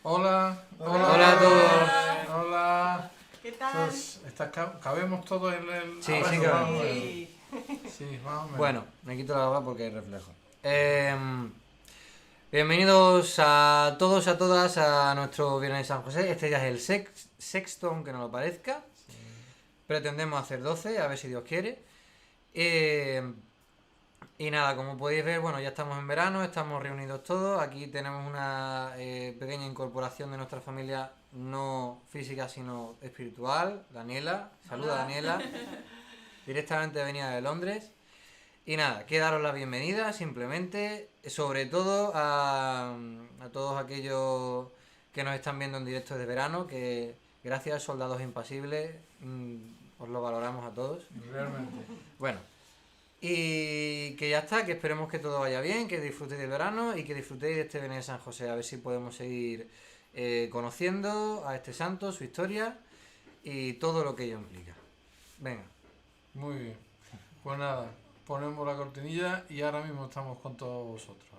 Hola, Hola a todos. Hola. ¿Qué tal? Pues, ¿cabemos todos en el...? Sí, abrazo? sí cabemos. Más o menos. Sí. Sí, más o menos. Bueno, me quito la barba porque hay reflejo. Bienvenidos a todos, a todas a nuestro Viernes de San José. Este ya es el sexto, aunque no lo parezca. Pretendemos hacer 12, a ver si Dios quiere. Y nada, como podéis ver, bueno, ya estamos en verano, estamos reunidos todos. Aquí tenemos una pequeña incorporación de nuestra familia, no física, sino espiritual. Daniela, saluda Daniela. Directamente venida de Londres. Y nada, que daros la bienvenida simplemente, sobre todo a todos aquellos que nos están viendo en directo de verano, que gracias Soldados Impasibles, os lo valoramos a todos. Realmente. Bueno, y que ya está, que esperemos que todo vaya bien, que disfrutéis del verano y que disfrutéis de este Viernes de San José, a ver si podemos seguir conociendo a este santo, su historia y todo lo que ello implica. Venga. Muy bien. Pues nada, ponemos la cortinilla y ahora mismo estamos con todos vosotros.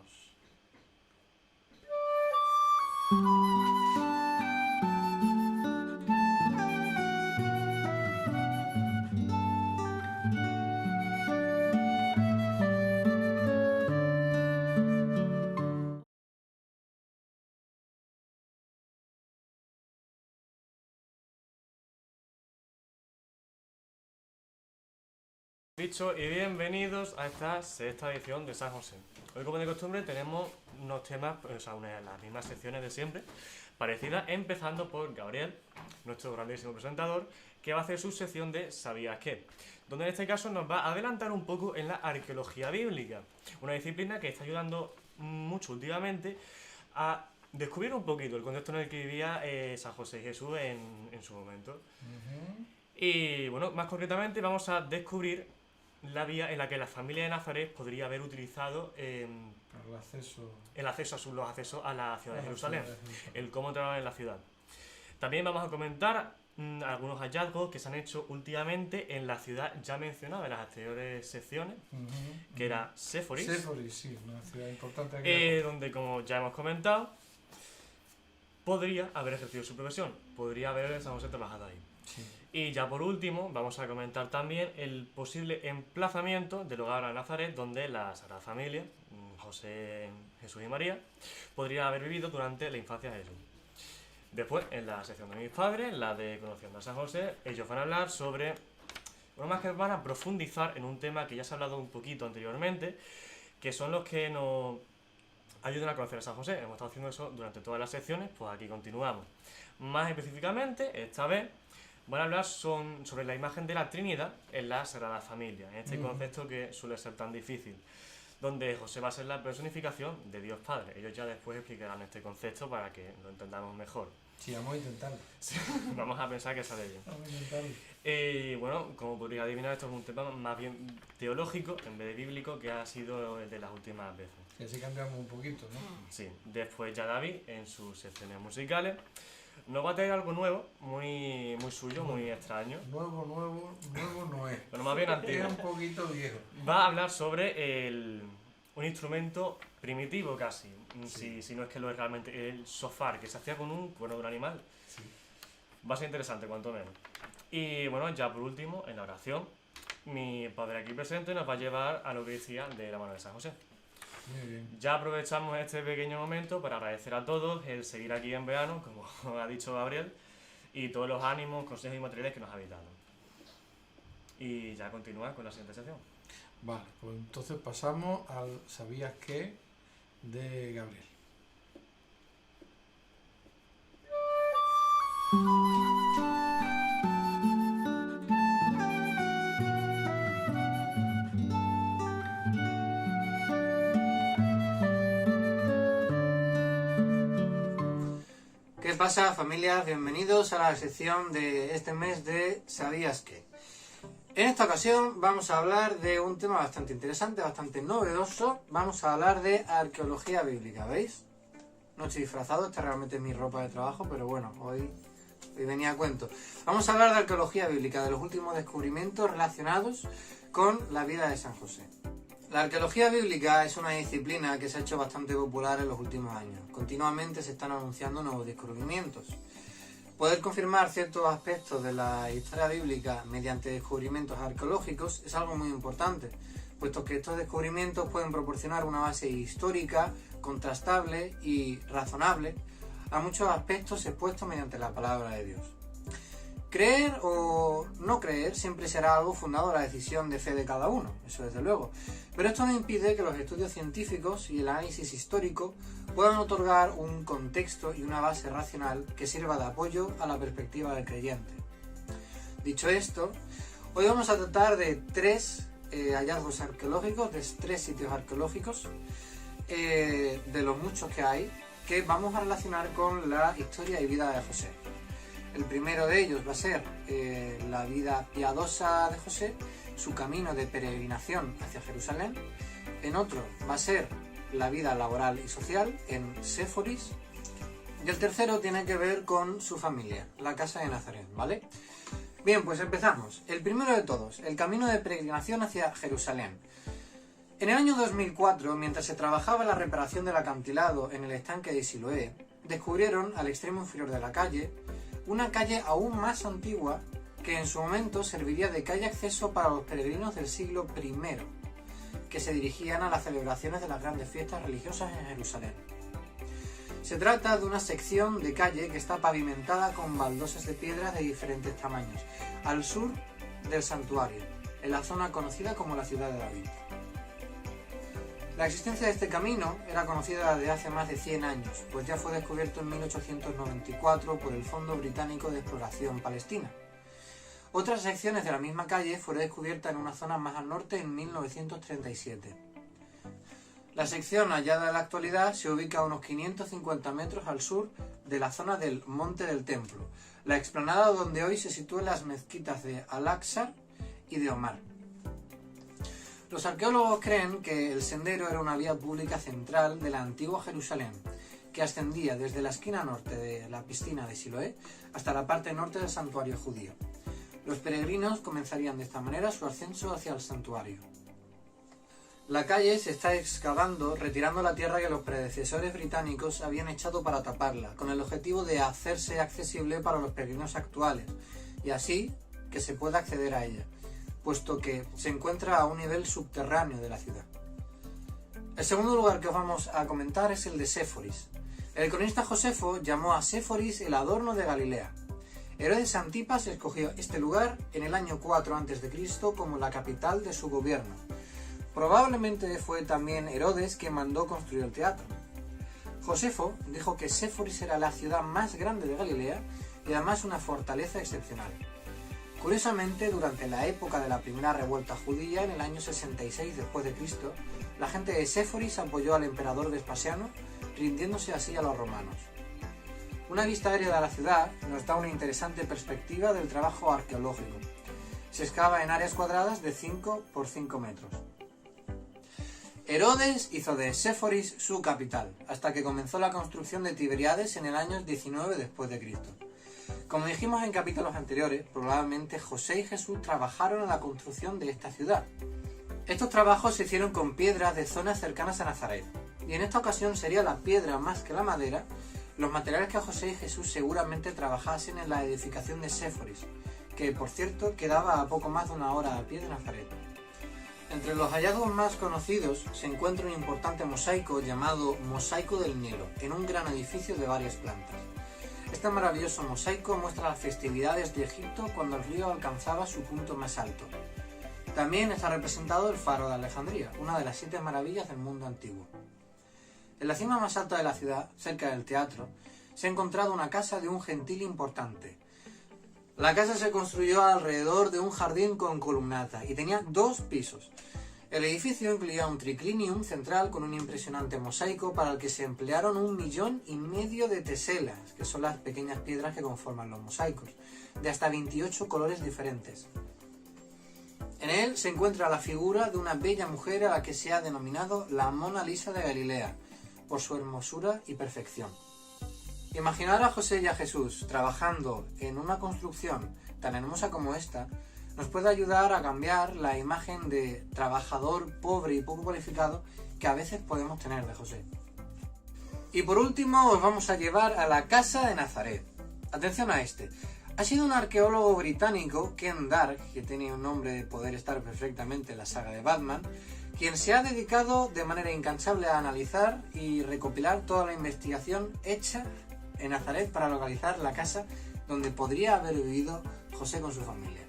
Dicho y bienvenidos a esta sexta edición de San José. Hoy, como de costumbre, tenemos unos temas, las mismas secciones de siempre, parecidas, empezando por Gabriel, nuestro grandísimo presentador, que va a hacer su sección de ¿Sabías qué?, donde en este caso nos va a adelantar un poco en la arqueología bíblica, una disciplina que está ayudando mucho últimamente a descubrir un poquito el contexto en el que vivía San José y Jesús en su momento. Y bueno, más concretamente vamos a descubrir la vía en la que la familia de Nazaret podría haber utilizado los accesos a la ciudad de Jerusalén, el cómo entraban en la ciudad. También vamos a comentar algunos hallazgos que se han hecho últimamente en la ciudad ya mencionada en las anteriores secciones, que era Séforis. Séforis, sí, una ciudad importante aquí. Donde, como ya hemos comentado, podría haber ejercido su profesión, podría haber San José trabajado ahí. Sí. Y ya por último, vamos a comentar también el posible emplazamiento del hogar de Nazaret, donde la Sagrada Familia, José, Jesús y María, podría haber vivido durante la infancia de Jesús. Después, en la sección de mis padres, la de Conociendo a San José, ellos van a hablar sobre, bueno, más que van a profundizar en un tema que ya se ha hablado un poquito anteriormente, que son los que nos ayudan a conocer a San José. Hemos estado haciendo eso durante todas las secciones, pues aquí continuamos. Más específicamente, esta vez, van a hablar sobre la imagen de la Trinidad en la Sagrada Familia, en este concepto que suele ser tan difícil, donde José va a ser la personificación de Dios Padre. Ellos ya después explicarán este concepto para que lo entendamos mejor. Sí, vamos a intentarlo. Sí, vamos a pensar que sale bien. Vamos a intentarlo. Bueno, como podría adivinar, esto es un tema más bien teológico en vez de bíblico, que ha sido el de las últimas veces. Y así cambiamos un poquito, ¿no? Sí, después ya David, en sus secciones musicales, nos va a traer algo nuevo, muy suyo, muy extraño. Nuevo no es. Pero más bien Es antiguo. un poquito viejo. Va a hablar sobre un instrumento primitivo casi, si no es que lo es realmente, el sofar, que se hacía con un cuerno de un animal. Sí. Va a ser interesante, cuanto menos. Y bueno, ya por último, en la oración, mi padre aquí presente nos va a llevar a lo que decía de la mano de San José. Muy bien. Ya aprovechamos este pequeño momento para agradecer a todos el seguir aquí en verano, como ha dicho Gabriel, y todos los ánimos, consejos y materiales que nos habéis dado. Y ya continúa con la siguiente sección. Vale, pues entonces pasamos al ¿Sabías qué? De Gabriel. ¿Qué pasa, familias? Bienvenidos a la sección de este mes de ¿Sabías qué? En esta ocasión vamos a hablar de un tema bastante interesante, bastante novedoso. Vamos a hablar de arqueología bíblica, ¿veis? No estoy disfrazado, esta realmente es mi ropa de trabajo, pero bueno, hoy venía a cuento. Vamos a hablar de arqueología bíblica, de los últimos descubrimientos relacionados con la vida de San José. La arqueología bíblica es una disciplina que se ha hecho bastante popular en los últimos años. Continuamente se están anunciando nuevos descubrimientos. Poder confirmar ciertos aspectos de la historia bíblica mediante descubrimientos arqueológicos es algo muy importante, puesto que estos descubrimientos pueden proporcionar una base histórica, contrastable y razonable a muchos aspectos expuestos mediante la palabra de Dios. Creer o no creer siempre será algo fundado en la decisión de fe de cada uno, eso desde luego. Pero esto no impide que los estudios científicos y el análisis histórico puedan otorgar un contexto y una base racional que sirva de apoyo a la perspectiva del creyente. Dicho esto, hoy vamos a tratar de tres hallazgos arqueológicos, de tres sitios arqueológicos, de los muchos que hay, que vamos a relacionar con la historia y vida de José. El primero de ellos va a ser la vida piadosa de José, su camino de peregrinación hacia Jerusalén. En otro va a ser la vida laboral y social en Séforis. Y el tercero tiene que ver con su familia, la casa de Nazaret, ¿vale? Bien, pues empezamos. El primero de todos, el camino de peregrinación hacia Jerusalén. En el año 2004, mientras se trabajaba en la reparación del acantilado en el estanque de Siloé, descubrieron al extremo inferior de la calle una calle aún más antigua que en su momento serviría de calle acceso para los peregrinos del siglo I, que se dirigían a las celebraciones de las grandes fiestas religiosas en Jerusalén. Se trata de una sección de calle que está pavimentada con baldosas de piedra de diferentes tamaños, al sur del santuario, en la zona conocida como la ciudad de David. La existencia de este camino era conocida desde hace más de 100 años, pues ya fue descubierto en 1894 por el Fondo Británico de Exploración Palestina. Otras secciones de la misma calle fueron descubiertas en una zona más al norte en 1937. La sección hallada en la actualidad se ubica a unos 550 metros al sur de la zona del Monte del Templo, la explanada donde hoy se sitúan las mezquitas de Al-Aqsa y de Omar. Los arqueólogos creen que el sendero era una vía pública central de la antigua Jerusalén, que ascendía desde la esquina norte de la piscina de Siloé hasta la parte norte del santuario judío. Los peregrinos comenzarían de esta manera su ascenso hacia el santuario. La calle se está excavando retirando la tierra que los predecesores británicos habían echado para taparla, con el objetivo de hacerse accesible para los peregrinos actuales, y así que se pueda acceder a ella, puesto que se encuentra a un nivel subterráneo de la ciudad. El segundo lugar que os vamos a comentar es el de Séforis. El cronista Josefo llamó a Séforis el adorno de Galilea. Herodes Antipas escogió este lugar en el año 4 a.C. como la capital de su gobierno. Probablemente fue también Herodes quien mandó construir el teatro. Josefo dijo que Séforis era la ciudad más grande de Galilea y además una fortaleza excepcional. Curiosamente, durante la época de la primera revuelta judía, en el año 66 después de Cristo, la gente de Séforis apoyó al emperador Vespasiano, rindiéndose así a los romanos. Una vista aérea de la ciudad nos da una interesante perspectiva del trabajo arqueológico. Se excava en áreas cuadradas de 5 por 5 metros. Herodes hizo de Séforis su capital, hasta que comenzó la construcción de Tiberíades en el año 19 después de Cristo. Como dijimos en capítulos anteriores, probablemente José y Jesús trabajaron en la construcción de esta ciudad. Estos trabajos se hicieron con piedras de zonas cercanas a Nazaret, y en esta ocasión sería la piedra más que la madera, los materiales que José y Jesús seguramente trabajasen en la edificación de Séforis, que por cierto quedaba a poco más de una hora a pie de Nazaret. Entre los hallazgos más conocidos se encuentra un importante mosaico llamado Mosaico del Nilo, en un gran edificio de varias plantas. Este maravilloso mosaico muestra las festividades de Egipto cuando el río alcanzaba su punto más alto. También está representado el faro de Alejandría, una de las 7 maravillas del mundo antiguo. En la cima más alta de la ciudad, cerca del teatro, se ha encontrado una casa de un gentil importante. La casa se construyó alrededor de un jardín con columnata y tenía 2 pisos. El edificio incluía un triclinium central con un impresionante mosaico para el que se emplearon 1,5 millones de teselas, que son las pequeñas piedras que conforman los mosaicos, de hasta 28 colores diferentes. En él se encuentra la figura de una bella mujer a la que se ha denominado la Mona Lisa de Galilea, por su hermosura y perfección. Imaginar a José y a Jesús trabajando en una construcción tan hermosa como esta nos puede ayudar a cambiar la imagen de trabajador pobre y poco cualificado que a veces podemos tener de José. Y por último os vamos a llevar a la casa de Nazaret. Atención a este. Ha sido un arqueólogo británico, Ken Dark, que tiene un nombre de poder estar perfectamente en la saga de Batman, quien se ha dedicado de manera incansable a analizar y recopilar toda la investigación hecha en Nazaret para localizar la casa donde podría haber vivido José con su familia.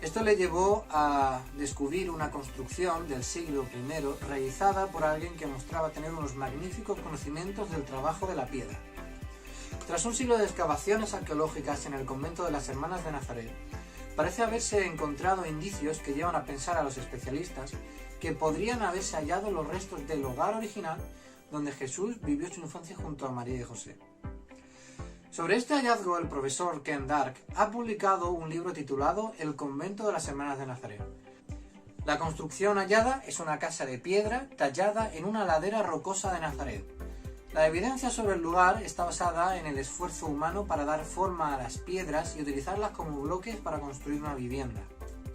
Esto le llevó a descubrir una construcción del siglo I realizada por alguien que mostraba tener unos magníficos conocimientos del trabajo de la piedra. Tras un siglo de excavaciones arqueológicas en el convento de las Hermanas de Nazaret, parece haberse encontrado indicios que llevan a pensar a los especialistas que podrían haberse hallado los restos del hogar original donde Jesús vivió su infancia junto a María y José. Sobre este hallazgo, el profesor Ken Dark ha publicado un libro titulado El convento de las Hermanas de Nazaret. La construcción hallada es una casa de piedra tallada en una ladera rocosa de Nazaret. La evidencia sobre el lugar está basada en el esfuerzo humano para dar forma a las piedras y utilizarlas como bloques para construir una vivienda.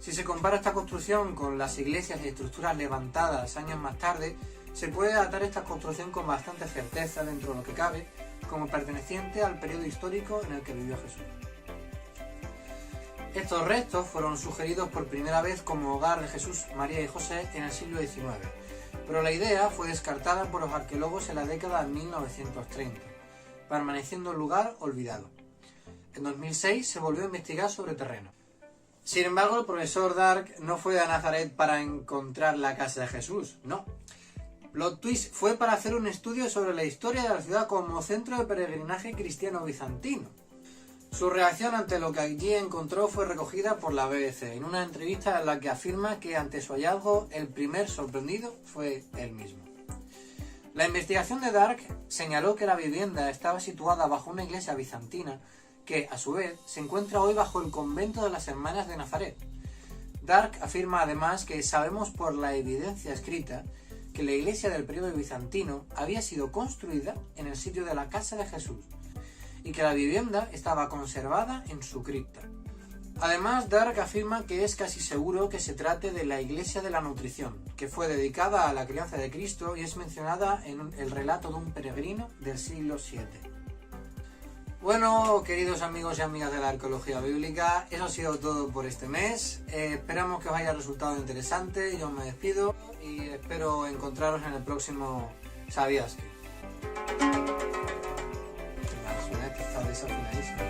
Si se compara esta construcción con las iglesias y estructuras levantadas años más tarde, se puede datar esta construcción con bastante certeza, dentro de lo que cabe, como perteneciente al periodo histórico en el que vivió Jesús. Estos restos fueron sugeridos por primera vez como hogar de Jesús, María y José en el siglo XIX, pero la idea fue descartada por los arqueólogos en la década de 1930, permaneciendo el lugar olvidado. En 2006 se volvió a investigar sobre el terreno. Sin embargo, el profesor Dark no fue a Nazaret para encontrar la casa de Jesús, no. Plot twist, fue para hacer un estudio sobre la historia de la ciudad como centro de peregrinaje cristiano bizantino. Su reacción ante lo que allí encontró fue recogida por la BBC en una entrevista en la que afirma que ante su hallazgo el primer sorprendido fue él mismo. La investigación de Dark señaló que la vivienda estaba situada bajo una iglesia bizantina que, a su vez, se encuentra hoy bajo el convento de las Hermanas de Nazaret. Dark afirma además que sabemos por la evidencia escrita que la iglesia del periodo bizantino había sido construida en el sitio de la casa de Jesús y que la vivienda estaba conservada en su cripta. Además, Dark afirma que es casi seguro que se trate de la iglesia de la nutrición, que fue dedicada a la crianza de Cristo y es mencionada en el relato de un peregrino del siglo VII. Bueno, queridos amigos y amigas de la arqueología bíblica, eso ha sido todo por este mes. Esperamos que os haya resultado interesante. Yo me despido y espero encontraros en el próximo ¿Sabías qué? Suena que está desafinadísimo.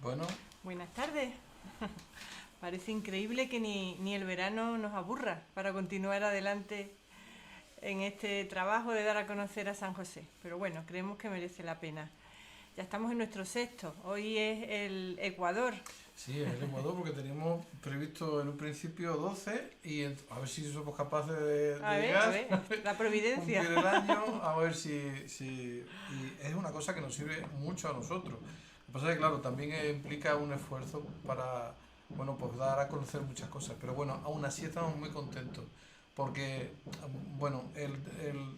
Bueno, Buenas tardes. Parece increíble que ni el verano nos aburra para continuar adelante en este trabajo de dar a conocer a San José. Pero bueno, creemos que merece la pena. Ya estamos en nuestro sexto. Hoy es el Ecuador. sí, es el Ecuador porque teníamos previsto en un principio 12 y a ver si somos capaces de A llegar. ver, la providencia. Cumplir el año, a ver si... Y es una cosa que nos sirve mucho a nosotros. Lo que pasa es que, claro, también implica un esfuerzo para, bueno, pues dar a conocer muchas cosas. Pero bueno, aún así estamos muy contentos porque, bueno, el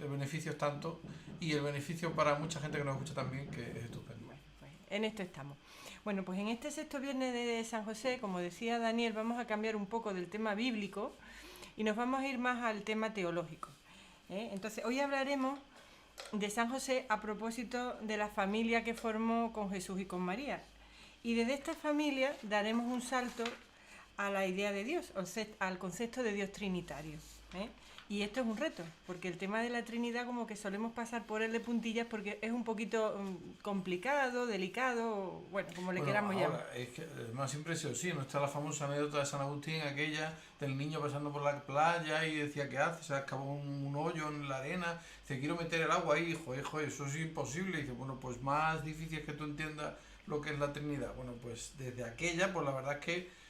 beneficio es tanto y el beneficio para mucha gente que nos escucha también que es estupendo. Bueno, pues en esto estamos. Bueno, pues en este sexto viernes de San José, como decía Daniel, vamos a cambiar un poco del tema bíblico y nos vamos a ir más al tema teológico. Entonces, hoy hablaremos de San José a propósito de la familia que formó con Jesús y con María. Y desde esta familia daremos un salto a la idea de Dios, al concepto de Dios trinitario. Y esto es un reto, porque el tema de la Trinidad como que solemos pasar por él de puntillas porque es un poquito complicado, delicado, bueno, como le queramos llamar. Es que además siempre ha sido así, no está la famosa anécdota de San Agustín, aquella del niño pasando por la playa y decía, ¿qué hace? Se acabó un hoyo en la arena, dice, quiero meter el agua ahí, hijo, eso es imposible. Y dice, bueno, pues más difícil es que tú entiendas lo que es la Trinidad. Bueno, pues desde aquella, pues la verdad es que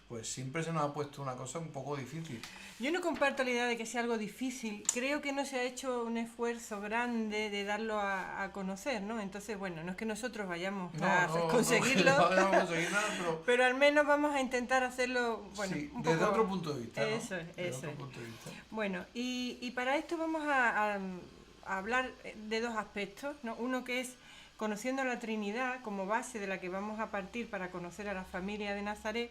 pues siempre se nos ha puesto una cosa un poco difícil. Yo no comparto la idea de que sea algo difícil. Creo que no se ha hecho un esfuerzo grande de darlo a conocer, ¿no? Entonces, bueno, no es que nosotros vayamos a conseguirlo, no vamos a conseguir nada, pero al menos vamos a intentar hacerlo, bueno, sí, un desde poco... otro punto de vista, ¿no? Eso es, Desde eso otro es. punto de vista. Bueno, y para esto vamos a hablar de dos aspectos, ¿no? Uno que es conociendo la Trinidad como base de la que vamos a partir para conocer a la familia de Nazaret,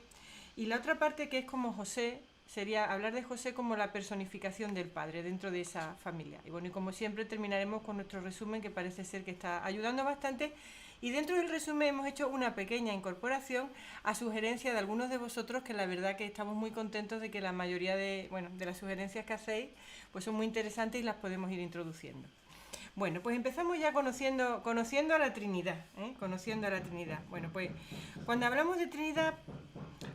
y la otra parte que es como José, sería hablar de José como la personificación del Padre dentro de esa familia. Y bueno, y como siempre terminaremos con nuestro resumen que parece ser que está ayudando bastante. Y dentro del resumen hemos hecho una pequeña incorporación a sugerencias de algunos de vosotros, que la verdad que estamos muy contentos de que la mayoría de las sugerencias que hacéis pues son muy interesantes y las podemos ir introduciendo. Bueno, pues empezamos ya conociendo a la Trinidad, conociendo a la Trinidad. Bueno, pues cuando hablamos de Trinidad,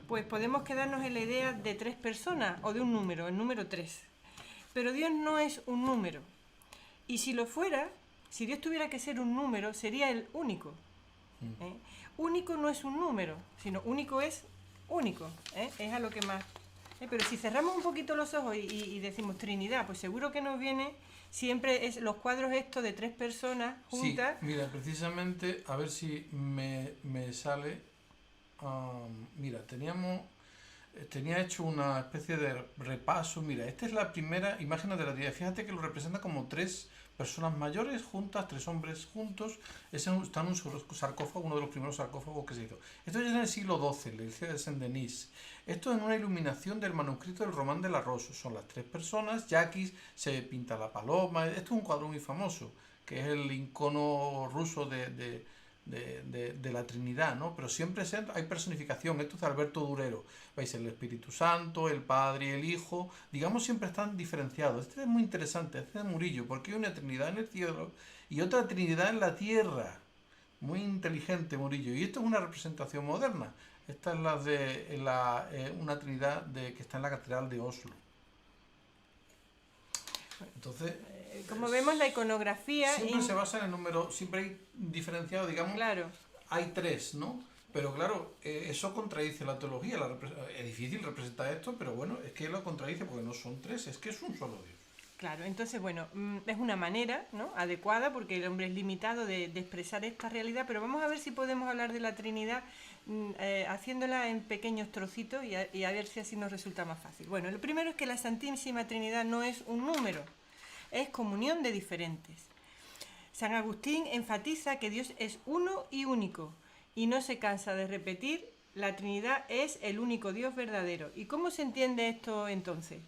pues podemos quedarnos en la idea de 3 personas o de un número, el número 3. Pero Dios no es un número. Y si lo fuera, si Dios tuviera que ser un número, sería el único. Único no es un número, sino único es único. Es a lo que más... Pero si cerramos un poquito los ojos y decimos Trinidad, pues seguro que nos viene... Siempre es los cuadros estos de 3 personas juntas. Sí, mira, precisamente, a ver si me sale. Mira, tenía hecho una especie de repaso. Mira, esta es la primera imagen de la Trinidad. Fíjate que lo representa como 3 personas mayores juntas, 3 hombres juntos. Está en un sarcófago, uno de los primeros sarcófagos que se hizo. Esto ya es en el siglo XII, la iglesia de Saint-Denis. Esto es una iluminación del manuscrito del Román de la Rose. Son las 3 personas, ya aquí se pinta la paloma. Esto es un cuadro muy famoso, que es el icono ruso de la Trinidad, ¿no? Pero siempre hay personificación. Esto es de Alberto Durero. Veis, el Espíritu Santo, el Padre y el Hijo, digamos, siempre están diferenciados. Este es muy interesante, este es Murillo, porque hay una Trinidad en el cielo y otra Trinidad en la tierra. Muy inteligente Murillo. Y esto es una representación moderna. Esta es una Trinidad que está en la Catedral de Oslo. Entonces, como vemos, la iconografía... Siempre se basa en el número, siempre hay diferenciado, digamos, claro. Hay 3, ¿no? Pero claro, eso contradice la teología. Es difícil representar esto, pero bueno, es que lo contradice porque no son 3, es que es un solo Dios. Claro, entonces, bueno, es una manera, ¿no?, adecuada, porque el hombre es limitado de expresar esta realidad, pero vamos a ver si podemos hablar de la Trinidad haciéndola en pequeños trocitos y a ver si así nos resulta más fácil. Bueno, lo primero es que la Santísima Trinidad no es un número, es comunión de diferentes. San Agustín enfatiza que Dios es uno y único, y no se cansa de repetir, la Trinidad es el único Dios verdadero. ¿Y cómo se entiende esto entonces?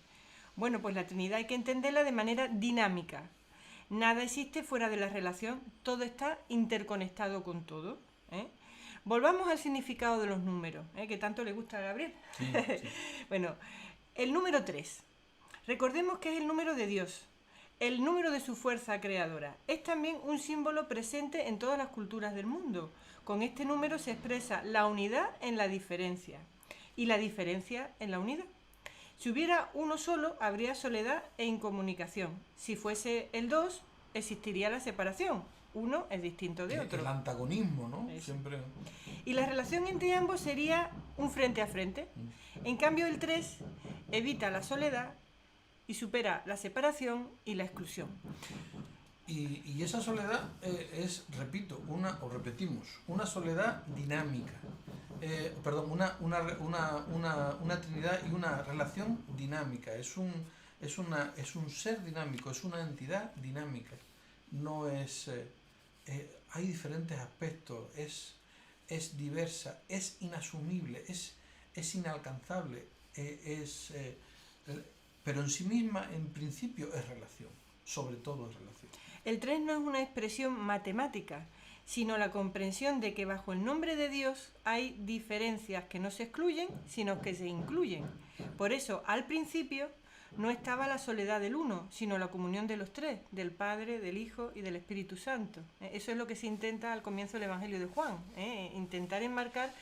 Bueno, pues la Trinidad hay que entenderla de manera dinámica. Nada existe fuera de la relación, todo está interconectado con todo. Volvamos al significado de los números, que tanto le gusta a Gabriel. Sí. Bueno, el número 3. Recordemos que es el número de Dios, el número de su fuerza creadora. Es también un símbolo presente en todas las culturas del mundo. Con este número se expresa la unidad en la diferencia y la diferencia en la unidad. Si hubiera uno solo, habría soledad e incomunicación. Si fuese el 2, existiría la separación. Uno es distinto de otro. El antagonismo, ¿no? Eso. Siempre. Y la relación entre ambos sería un frente a frente. En cambio, el 3 evita la soledad y supera la separación y la exclusión. Y esa soledad es, repito, repetimos, una soledad dinámica. Una Trinidad y una relación dinámica. Es un ser dinámico, es una entidad dinámica. No es... hay diferentes aspectos, es diversa, es inasumible, es inalcanzable, pero en sí misma, en principio, es relación, sobre todo es relación. El 3 no es una expresión matemática, sino la comprensión de que bajo el nombre de Dios hay diferencias que no se excluyen, sino que se incluyen. Por eso, al principio, no estaba la soledad del uno, sino la comunión de los tres, del Padre, del Hijo y del Espíritu Santo. Eso es lo que se intenta al comienzo del Evangelio de Juan, intentar enmarcar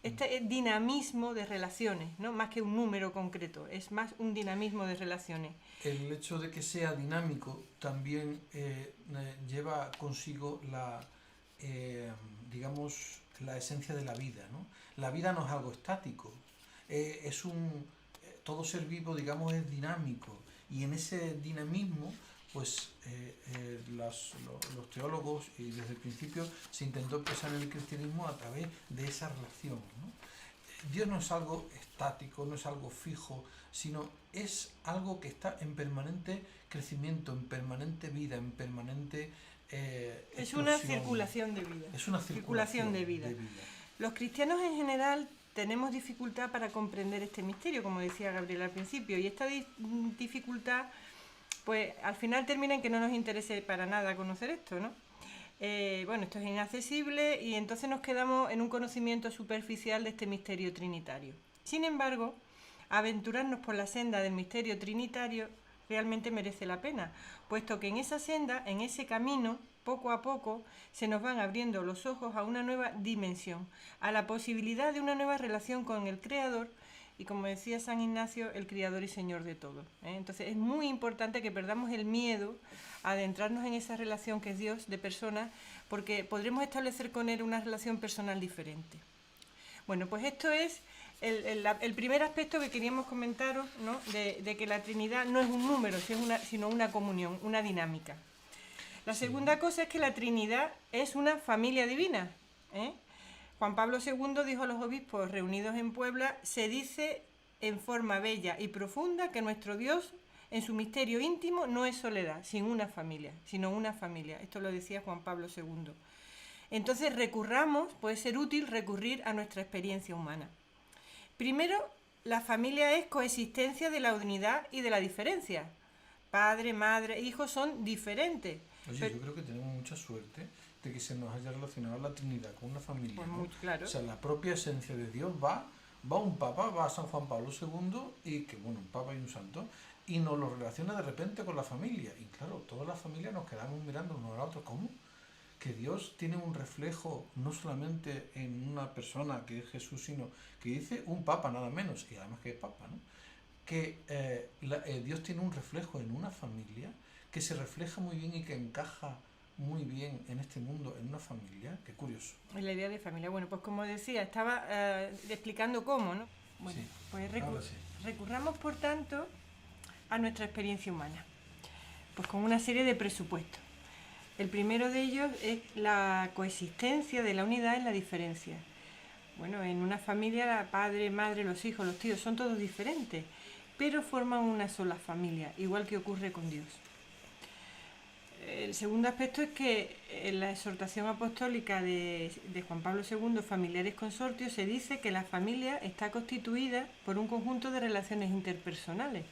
este dinamismo de relaciones, ¿no? Más que un número concreto, es más un dinamismo de relaciones. El hecho de que sea dinámico también lleva consigo digamos, la esencia de la vida, ¿no? La vida no es algo estático, todo ser vivo, digamos, es dinámico, y en ese dinamismo, pues los teólogos, y desde el principio se intentó expresar en el cristianismo a través de esa relación, ¿no? Dios no es algo estático, no es algo fijo, sino es algo que está en permanente crecimiento, en permanente vida, en permanente es una circulación de vida. Es una circulación de vida. Los cristianos en general tenemos dificultad para comprender este misterio, como decía Gabriel al principio, y esta dificultad, pues al final termina en que no nos interese para nada conocer esto, ¿no? Esto es inaccesible y entonces nos quedamos en un conocimiento superficial de este misterio trinitario. Sin embargo, aventurarnos por la senda del misterio trinitario realmente merece la pena, puesto que en esa senda, en ese camino, poco a poco, se nos van abriendo los ojos a una nueva dimensión, a la posibilidad de una nueva relación con el Creador y, como decía San Ignacio, el Criador y Señor de todo. Entonces es muy importante que perdamos el miedo a adentrarnos en esa relación que es Dios de personas, porque podremos establecer con Él una relación personal diferente. Bueno, pues esto es el primer aspecto que queríamos comentaros, ¿no? de que la Trinidad no es un número, sino una comunión, una dinámica. La segunda cosa es que la Trinidad es una familia divina. Juan Pablo II dijo a los obispos reunidos en Puebla: se dice en forma bella y profunda que nuestro Dios, en su misterio íntimo, no es soledad, sino una familia. Esto lo decía Juan Pablo II. Entonces puede ser útil recurrir a nuestra experiencia humana. Primero, la familia es coexistencia de la unidad y de la diferencia. Padre, madre, hijos son diferentes. Oye, yo creo que tenemos mucha suerte de que se nos haya relacionado la Trinidad con una familia. Pues ¿no? muy claro. O sea, la propia esencia de Dios va un papa, va a San Juan Pablo II, un papa y un santo, y nos lo relaciona de repente con la familia. Y claro, toda la familia nos quedamos mirando unos a otros. ¿Cómo? Que Dios tiene un reflejo no solamente en una persona que es Jesús, sino que dice un papa nada menos, y además que es papa, ¿no? Que Dios tiene un reflejo en una familia que se refleja muy bien y que encaja muy bien en este mundo, en una familia. Qué curioso. Es la idea de familia. Bueno, pues como decía, estaba explicando cómo, ¿no? Bueno, sí, pues sí. recurramos, por tanto, a nuestra experiencia humana, pues con una serie de presupuestos. El primero de ellos es la coexistencia de la unidad en la diferencia. Bueno, en una familia, padre, madre, los hijos, los tíos, son todos diferentes, pero forman una sola familia, igual que ocurre con Dios. El segundo aspecto es que en la exhortación apostólica de Juan Pablo II, Familiares Consortios, se dice que la familia está constituida por un conjunto de relaciones interpersonales,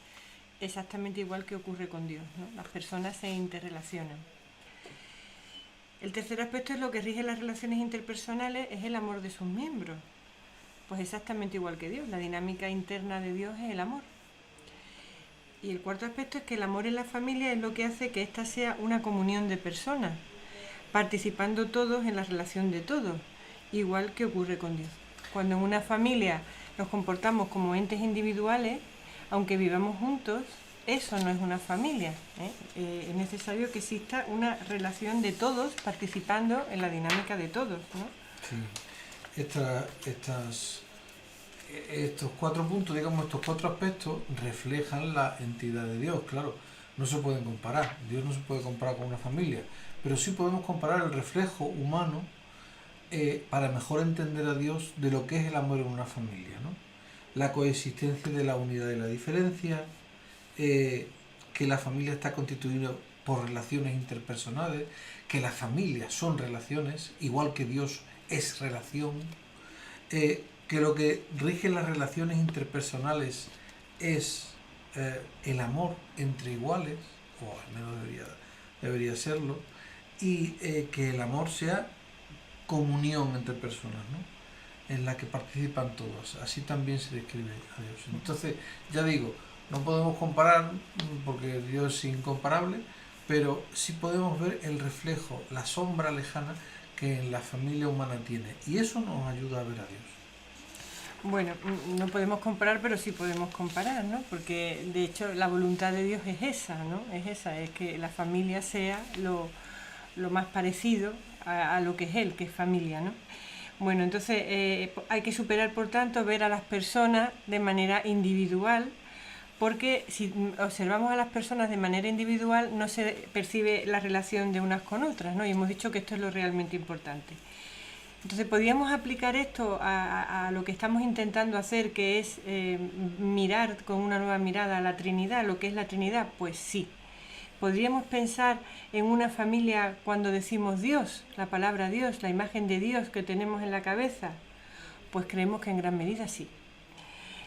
exactamente igual que ocurre con Dios, ¿no? Las personas se interrelacionan. El tercer aspecto es lo que rige las relaciones interpersonales, es el amor de sus miembros. Pues exactamente igual que Dios, la dinámica interna de Dios es el amor. Y el cuarto aspecto es que el amor en la familia es lo que hace que ésta sea una comunión de personas, participando todos en la relación de todos, igual que ocurre con Dios. Cuando en una familia nos comportamos como entes individuales, aunque vivamos juntos, eso no es una familia. Es necesario que exista una relación de todos participando en la dinámica de todos, ¿no? Sí. Estos 4 puntos, digamos, estos 4 aspectos reflejan la entidad de Dios. Claro, no se pueden comparar. Dios no se puede comparar con una familia, pero sí podemos comparar el reflejo humano para mejor entender a Dios de lo que es el amor en una familia, ¿no? La coexistencia de la unidad y la diferencia, que la familia está constituida por relaciones interpersonales, que las familias son relaciones, igual que Dios es relación, que lo que rige las relaciones interpersonales es el amor entre iguales, o al menos debería serlo, y que el amor sea comunión entre personas, ¿no? En la que participan todos. Así también se describe a Dios. Entonces, ya digo, No podemos comparar porque Dios es incomparable, pero sí podemos ver el reflejo, la sombra lejana que en la familia humana tiene. Y eso nos ayuda a ver a Dios. Bueno, no podemos comparar, pero sí podemos comparar, ¿no? Porque de hecho la voluntad de Dios es esa, ¿no? Es que la familia sea lo más parecido a lo que es Él, que es familia, ¿no? Bueno, entonces hay que superar, por tanto, ver a las personas de manera individual, porque si observamos a las personas de manera individual no se percibe la relación de unas con otras, ¿no? Y hemos dicho que esto es lo realmente importante. Entonces, ¿podríamos aplicar esto a lo que estamos intentando hacer, que es mirar con una nueva mirada a la Trinidad, lo que es la Trinidad? Pues sí. ¿Podríamos pensar en una familia cuando decimos Dios, la palabra Dios, la imagen de Dios que tenemos en la cabeza? Pues creemos que en gran medida sí.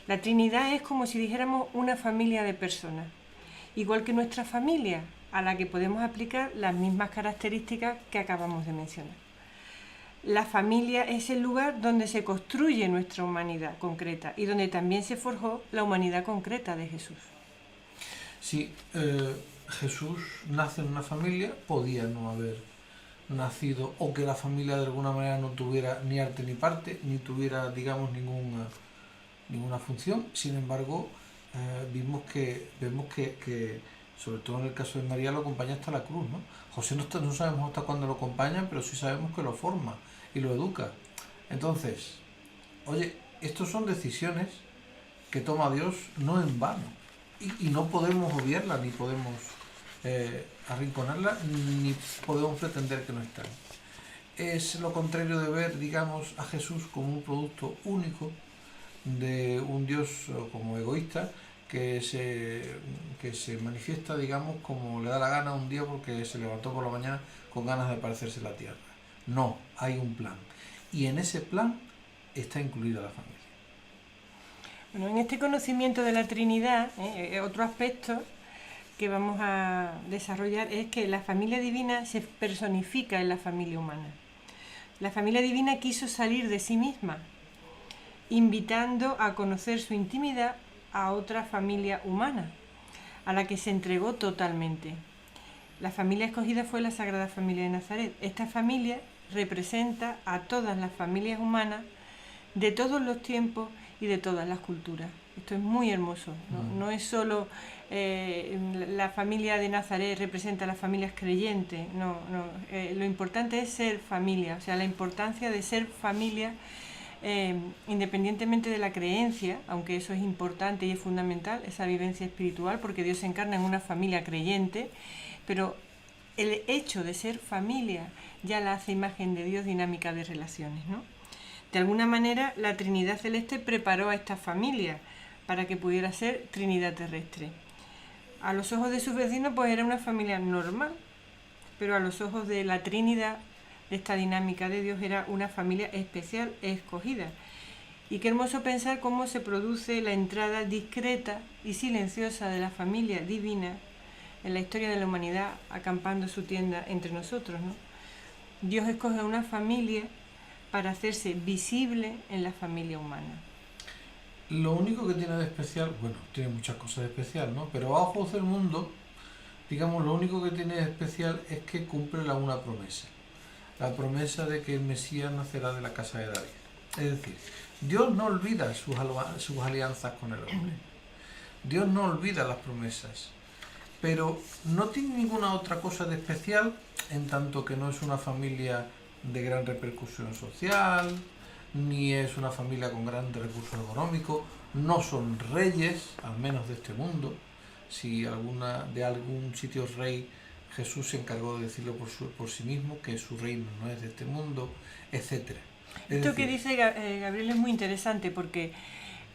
La Trinidad es como si dijéramos una familia de personas, igual que nuestra familia, a la que podemos aplicar las mismas características que acabamos de mencionar. La familia es el lugar donde se construye nuestra humanidad concreta y donde también se forjó la humanidad concreta de Jesús. Si Jesús nace en una familia, podía no haber nacido, o que la familia de alguna manera no tuviera ni arte ni parte, ni tuviera, digamos, ninguna función. Sin embargo, vemos que, sobre todo en el caso de María, lo acompaña hasta la cruz, ¿no? José no sabemos hasta cuándo lo acompaña, pero sí sabemos que lo forma y lo educa. Entonces, oye, estos son decisiones que toma Dios no en vano. Y no podemos obviarlas, ni podemos arrinconarlas, ni podemos pretender que no están. Es lo contrario de ver, digamos, a Jesús como un producto único de un Dios como egoísta que se manifiesta, digamos, como le da la gana un día porque se levantó por la mañana con ganas de parecerse a la tierra. No, hay un plan. Y en ese plan está incluida la familia. Bueno, en este conocimiento de la Trinidad, otro aspecto que vamos a desarrollar es que la familia divina se personifica en la familia humana. La familia divina quiso salir de sí misma, invitando a conocer su intimidad a otra familia humana, a la que se entregó totalmente. La familia escogida fue la Sagrada Familia de Nazaret. Esta familia representa a todas las familias humanas de todos los tiempos y de todas las culturas. Esto es muy hermoso, ¿no? No es solo la familia de Nazaret representa a las familias creyentes, lo importante es ser familia, o sea, la importancia de ser familia independientemente de la creencia, aunque eso es importante y es fundamental, esa vivencia espiritual, porque Dios se encarna en una familia creyente, pero el hecho de ser familia ya la hace imagen de Dios, dinámica de relaciones, ¿no? De alguna manera, la Trinidad Celeste preparó a esta familia para que pudiera ser Trinidad Terrestre. A los ojos de sus vecinos, pues era una familia normal, pero a los ojos de la Trinidad, de esta dinámica de Dios, era una familia especial, escogida. Y qué hermoso pensar cómo se produce la entrada discreta y silenciosa de la familia divina en la historia de la humanidad, acampando su tienda entre nosotros, ¿no? Dios escoge una familia para hacerse visible en la familia humana. Lo único que tiene de especial, bueno, tiene muchas cosas de especial, ¿no? Pero a ojos del mundo, digamos, lo único que tiene de especial es que cumple una promesa. La promesa de que el Mesías nacerá de la casa de David. Es decir, Dios no olvida sus alianzas con el hombre. Dios no olvida las promesas. Pero no tiene ninguna otra cosa de especial, en tanto que no es una familia de gran repercusión social, ni es una familia con grandes recursos económicos, no son reyes, al menos de este mundo. Si de algún sitio rey, Jesús se encargó de decirlo por sí mismo, que su reino no es de este mundo, etc. Esto que dice Gabriel es muy interesante, porque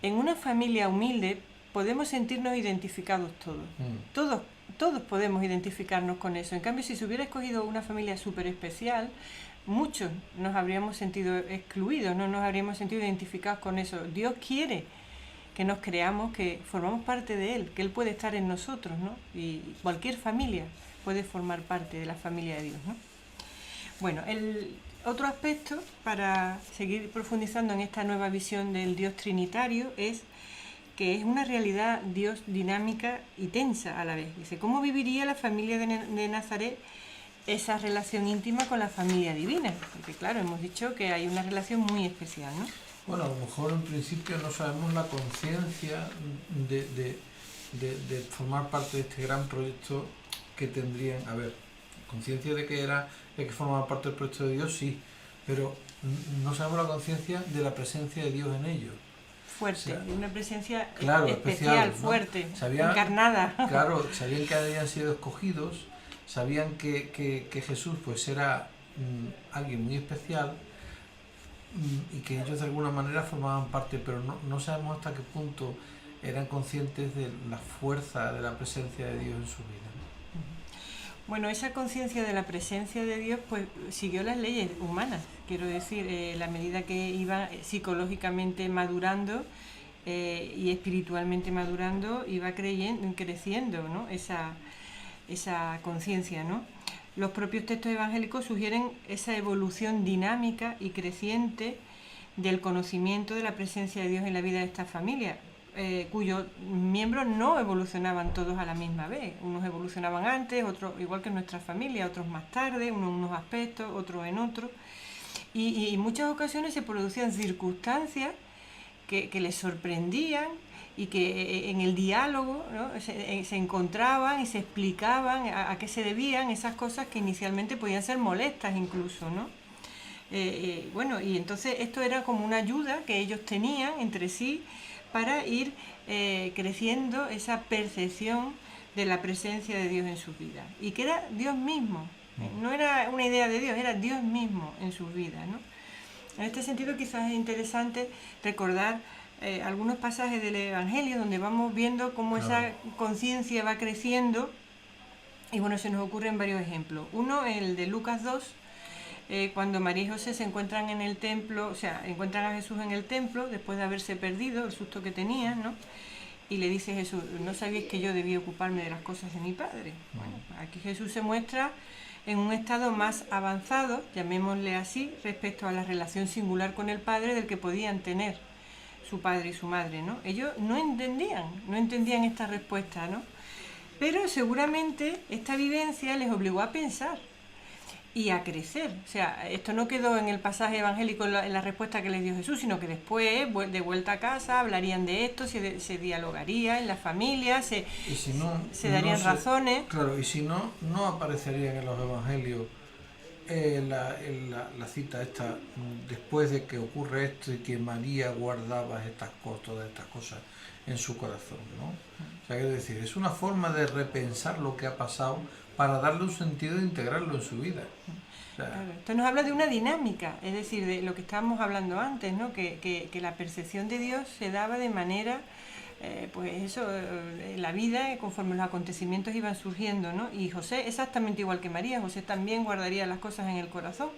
en una familia humilde podemos sentirnos identificados todos. Todos podemos identificarnos con eso. En cambio, si se hubiera escogido una familia súper especial, muchos nos habríamos sentido excluidos, no nos habríamos sentido identificados con eso. Dios quiere que nos creamos que formamos parte de Él, que Él puede estar en nosotros, ¿no? Y cualquier familia puede formar parte de la familia de Dios, ¿no? Bueno, el otro aspecto, para seguir profundizando en esta nueva visión del Dios trinitario, es que es una realidad Dios dinámica y tensa a la vez. Dice, ¿cómo viviría la familia de Nazaret esa relación íntima con la familia divina? Porque claro, hemos dicho que hay una relación muy especial, ¿no? Bueno, a lo mejor en principio no sabemos la conciencia de formar parte de este gran proyecto que tendrían. A ver, conciencia de que formaban parte del proyecto de Dios, sí, pero no sabemos la conciencia de la presencia de Dios en ellos. Fuerte, O sea, una presencia claro, especial, ¿no? fuerte, Sabían, encarnada. Claro, sabían que habían sido escogidos, sabían que Jesús pues era alguien muy especial, y que ellos de alguna manera formaban parte, pero no sabemos hasta qué punto eran conscientes de la fuerza de la presencia de Dios en su vida, ¿no? Bueno, esa conciencia de la presencia de Dios pues siguió las leyes humanas, quiero decir, la medida que iba psicológicamente madurando y espiritualmente madurando, iba creciendo, ¿no? esa conciencia, ¿no? Los propios textos evangélicos sugieren esa evolución dinámica y creciente del conocimiento de la presencia de Dios en la vida de esta familia, cuyos miembros no evolucionaban todos a la misma vez. Unos evolucionaban antes, otros igual que en nuestra familia, otros más tarde, unos en unos aspectos, otros en otros. Y en muchas ocasiones se producían circunstancias que les sorprendían y que en el diálogo, ¿no? se encontraban y se explicaban a qué se debían esas cosas que inicialmente podían ser molestas incluso, ¿no? Bueno, y entonces esto era como una ayuda que ellos tenían entre sí para ir creciendo esa percepción de la presencia de Dios en sus vidas, y que era Dios mismo, no era una idea de Dios, era Dios mismo en sus vidas, ¿no? En este sentido quizás es interesante recordar algunos pasajes del Evangelio donde vamos viendo cómo esa conciencia va creciendo, y bueno, se nos ocurren varios ejemplos. Uno, el de Lucas 2, cuando María y José se encuentran en el templo, o sea, encuentran a Jesús en el templo después de haberse perdido, el susto que tenían, ¿no? Y le dice Jesús, ¿no sabíais que yo debía ocuparme de las cosas de mi Padre? Bueno, aquí Jesús se muestra en un estado más avanzado, llamémosle así, respecto a la relación singular con el Padre del que podían tener su padre y su madre, ¿no? Ellos no entendían esta respuesta, ¿no? Pero seguramente esta vivencia les obligó a pensar y a crecer. O sea, esto no quedó en el pasaje evangélico en la respuesta que les dio Jesús, sino que después, de vuelta a casa, hablarían de esto, se dialogaría en la familia, se darían razones. Claro, y si no aparecerían en los evangelios la cita esta, después de que ocurre esto y que María guardaba todas estas cosas en su corazón, ¿no? O sea, quiero decir, es una forma de repensar lo que ha pasado para darle un sentido e integrarlo en su vida. O sea, claro, esto nos habla de una dinámica, es decir, de lo que estábamos hablando antes, ¿no? Que la percepción de Dios se daba de manera, la vida, conforme los acontecimientos iban surgiendo, ¿no? Y José, exactamente igual que María, José también guardaría las cosas en el corazón,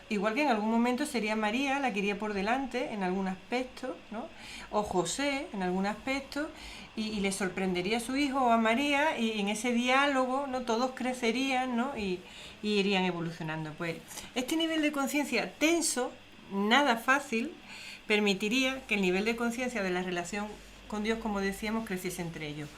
igual que en algún momento sería María la que iría por delante en algún aspecto, ¿no? O José en algún aspecto, y le sorprendería a su hijo o a María, y en ese diálogo, ¿no? Todos crecerían, ¿no? Y irían evolucionando. Pues este nivel de conciencia tenso, nada fácil, permitiría que el nivel de conciencia de la relación con Dios, como decíamos, creciese entre ellos.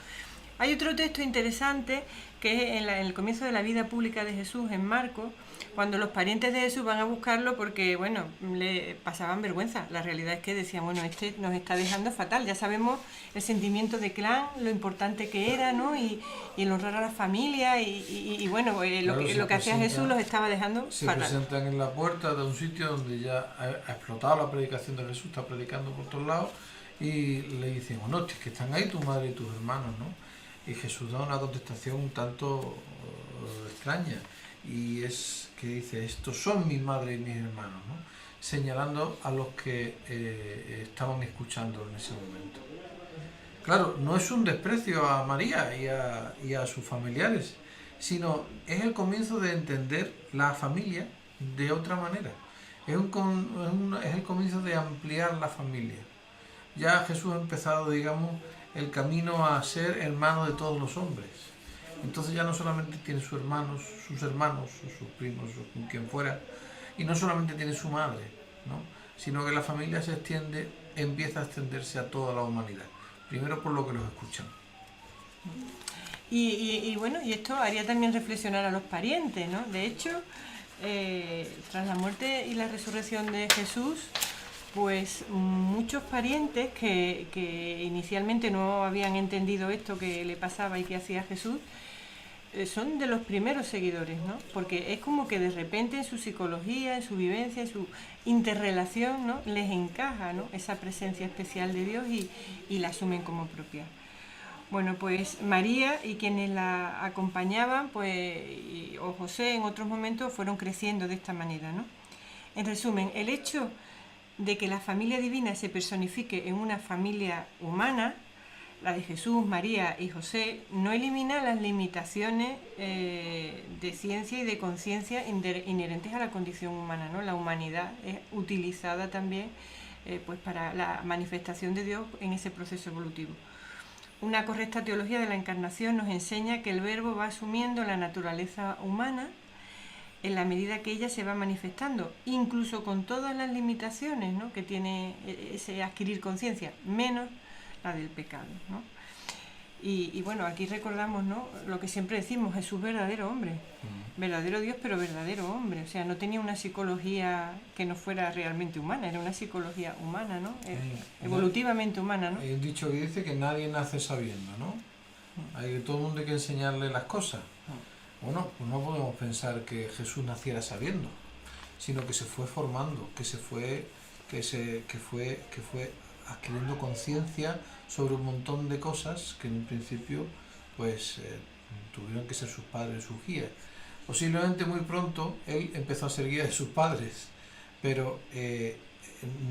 Hay otro texto interesante que es en el comienzo de la vida pública de Jesús en Marcos, cuando los parientes de Jesús van a buscarlo porque, bueno, le pasaban vergüenza. La realidad es que decían, bueno, este nos está dejando fatal. Ya sabemos el sentimiento de clan, lo importante que era, ¿no? Y el honrar a la familia y bueno, claro, lo que hacía Jesús los estaba dejando fatal. Se presentan en la puerta de un sitio donde ya ha explotado la predicación de Jesús, está predicando por todos lados, y le dicen, bueno, es que están ahí tu madre y tus hermanos, ¿no? Y Jesús da una contestación un tanto extraña, y es que dice, estos son mi madre y mis hermanos, ¿no? Señalando a los que estaban escuchando en ese momento. Claro, no es un desprecio a María y a sus familiares, sino es el comienzo de entender la familia de otra manera. Es el comienzo de ampliar la familia. Ya Jesús ha empezado, digamos, el camino a ser hermano de todos los hombres. Entonces ya no solamente tiene sus hermanos, o sus primos, o con quien fuera, y no solamente tiene su madre, ¿no? Sino que la familia empieza a extenderse a toda la humanidad. primero por lo que los escuchan. Y bueno, y esto haría también reflexionar a los parientes, ¿no? De hecho, tras la muerte y la resurrección de Jesús, pues muchos parientes que inicialmente no habían entendido esto que le pasaba y que hacía Jesús, son de los primeros seguidores, ¿no? Porque es como que de repente en su psicología, en su vivencia, en su interrelación, ¿no? Les encaja, ¿no? Esa presencia especial de Dios y la asumen como propia. Bueno, pues María y quienes la acompañaban, pues, o José en otros momentos, fueron creciendo de esta manera, ¿no? En resumen, el hecho de que la familia divina se personifique en una familia humana, la de Jesús, María y José, no elimina las limitaciones de ciencia y de conciencia inherentes a la condición humana, ¿no? La humanidad es utilizada también pues para la manifestación de Dios en ese proceso evolutivo. Una correcta teología de la encarnación nos enseña que el Verbo va asumiendo la naturaleza humana en la medida que ella se va manifestando, incluso con todas las limitaciones, ¿no? Que tiene ese adquirir conciencia, menos la del pecado, ¿no? Y bueno, aquí recordamos, ¿no? Lo que siempre decimos, Jesús verdadero hombre, verdadero Dios pero verdadero hombre, o sea, no tenía una psicología que no fuera realmente humana, era una psicología humana, ¿no? Evolutivamente humana, ¿no? Hay un dicho que dice que nadie nace sabiendo, ¿no? Hay todo el mundo hay que enseñarle las cosas. Bueno, pues no podemos pensar que Jesús naciera sabiendo, sino que se fue formando, que fue adquiriendo conciencia sobre un montón de cosas que en un principio pues tuvieron que ser sus padres, sus guías. Posiblemente muy pronto él empezó a ser guía de sus padres, pero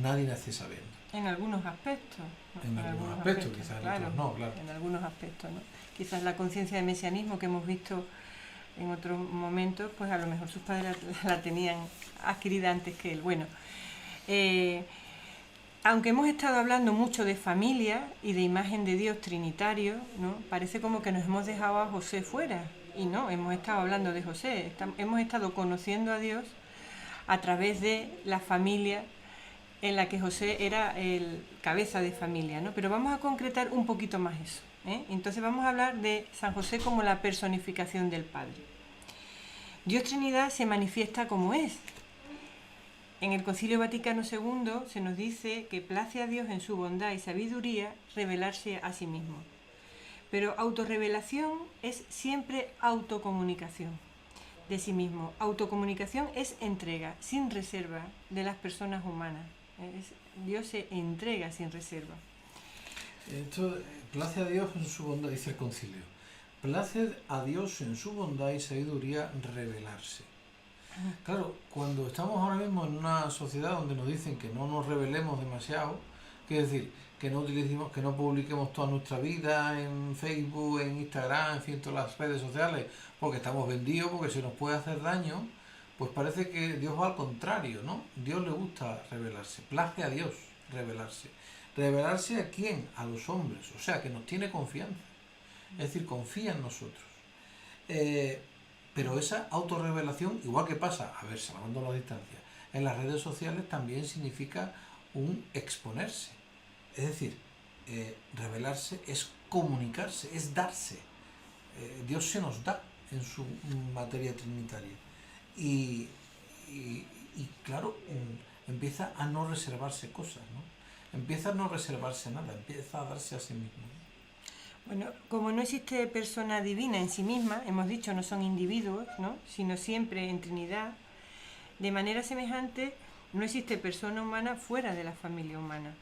nadie nace sabiendo. En algunos aspectos. ¿No? En algunos aspectos, quizás en otros no, claro. En algunos aspectos, ¿no? Quizás la conciencia de mesianismo que hemos visto en otros momentos, pues a lo mejor sus padres la tenían adquirida antes que él. Bueno, aunque hemos estado hablando mucho de familia y de imagen de Dios trinitario, ¿no? Parece como que nos hemos dejado a José fuera. Y no, hemos estado hablando de José, hemos estado conociendo a Dios a través de la familia en la que José era el cabeza de familia, ¿no? Pero vamos a concretar un poquito más eso, ¿eh? Entonces vamos a hablar de San José como la personificación del Padre. Dios Trinidad se manifiesta como es. En el Concilio Vaticano II se nos dice que place a Dios en su bondad y sabiduría revelarse a sí mismo. Pero autorrevelación es siempre autocomunicación de sí mismo. Autocomunicación es entrega, sin reserva, de las personas humanas. Dios se entrega sin reserva. Esto, place a Dios en su bondad, dice el concilio. Place a Dios en su bondad y sabiduría revelarse. Claro, cuando estamos ahora mismo en una sociedad donde nos dicen que no nos revelemos demasiado, que es decir, que no utilicemos, que no publiquemos toda nuestra vida en Facebook, en Instagram, en fin, todas las redes sociales, porque estamos vendidos, porque se nos puede hacer daño, pues parece que Dios va al contrario, ¿no? Dios le gusta revelarse, place a Dios revelarse. ¿Revelarse a quién? A los hombres, o sea, que nos tiene confianza, es decir, confía en nosotros. Pero esa autorrevelación, igual que pasa, a ver, salvando la distancia, en las redes sociales también significa un exponerse. Es decir, revelarse es comunicarse, es darse. Dios se nos da en su materia trinitaria. Y claro, empieza a no reservarse cosas, ¿no? Empieza a no reservarse nada, empieza a darse a sí mismo. Bueno, como no existe persona divina en sí misma, hemos dicho, no son individuos, ¿no? Sino siempre en Trinidad, de manera semejante no existe persona humana fuera de la familia humana.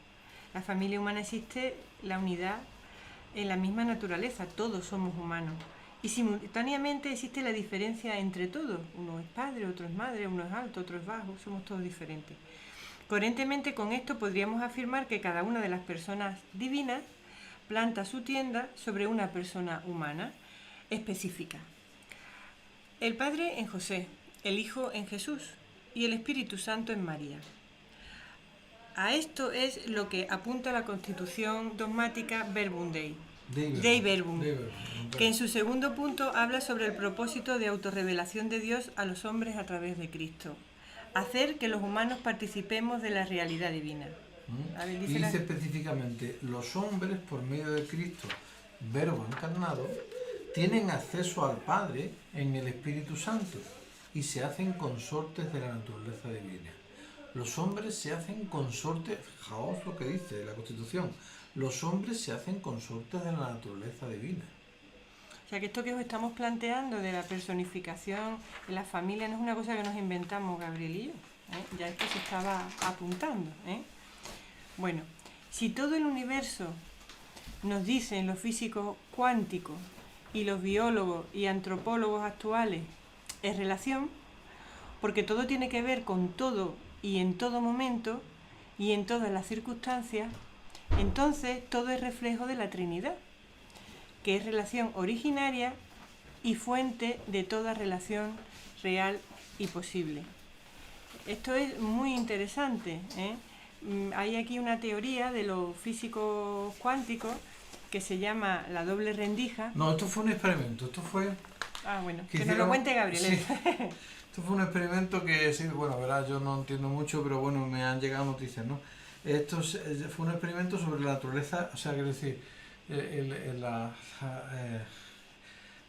La familia humana existe la unidad en la misma naturaleza, todos somos humanos. Y simultáneamente existe la diferencia entre todos. Uno es padre, otro es madre, uno es alto, otro es bajo, somos todos diferentes. Coherentemente con esto podríamos afirmar que cada una de las personas divinas planta su tienda sobre una persona humana específica. El Padre en José, el Hijo en Jesús y el Espíritu Santo en María. A esto es lo que apunta la Constitución dogmática Verbum Dei, Dei Verbum, que en su segundo punto habla sobre el propósito de autorrevelación de Dios a los hombres a través de Cristo. Hacer que los humanos participemos de la realidad divina. A ver, Y dice la- dice específicamente, los hombres, por medio de Cristo, Verbo encarnado, tienen acceso al Padre en el Espíritu Santo y se hacen consortes de la naturaleza divina. Los hombres se hacen consortes, fijaos lo que dice la Constitución, los hombres se hacen consortes de la naturaleza divina. O sea, que esto que os estamos planteando de la personificación en la familia no es una cosa que nos inventamos Gabriel y yo, ¿eh? Ya esto se estaba apuntando, ¿eh? Bueno, si todo el universo nos dicen los físicos cuánticos y los biólogos y antropólogos actuales es relación, porque todo tiene que ver con todo y en todo momento y en todas las circunstancias, entonces todo es reflejo de la Trinidad, que es relación originaria y fuente de toda relación real y posible. Esto es muy interesante, ¿eh? Hay aquí una teoría de los físicos cuánticos que se llama la doble rendija. No, esto fue un experimento, esto fue... Ah, bueno, que que nos lo hicieron- cuente Gabriel. sí. Esto fue un experimento que, sí, bueno, verás, yo no entiendo mucho, pero bueno, me han llegado noticias, ¿no? Fue un experimento sobre la naturaleza, o sea, quiero decir,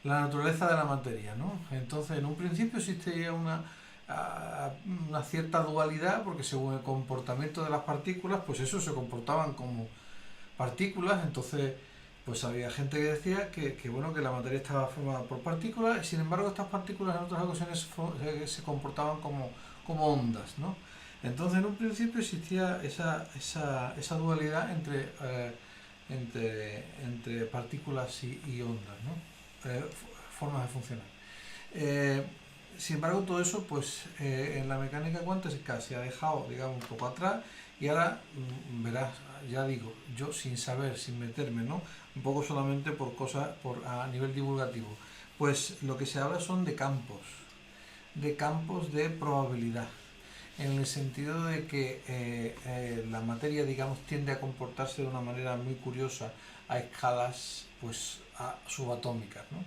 la naturaleza de la materia, ¿no? Entonces, en un principio existía una cierta dualidad, porque según el comportamiento de las partículas, pues eso se comportaban como partículas, entonces pues había gente que decía que bueno, que la materia estaba formada por partículas, y sin embargo estas partículas en otras ocasiones se comportaban como ondas, ¿no? Entonces en un principio existía esa dualidad entre partículas y ondas, ¿no? Formas de funcionar. Sin embargo, todo eso, pues en la mecánica cuántica se ha dejado, digamos, un poco atrás, y ahora verás, ya digo, yo sin saber, sin meterme, ¿no? Un poco solamente por cosas, a nivel divulgativo, pues lo que se habla son de campos de probabilidad, en el sentido de que la materia, digamos, tiende a comportarse de una manera muy curiosa a escalas, pues, subatómicas, ¿no?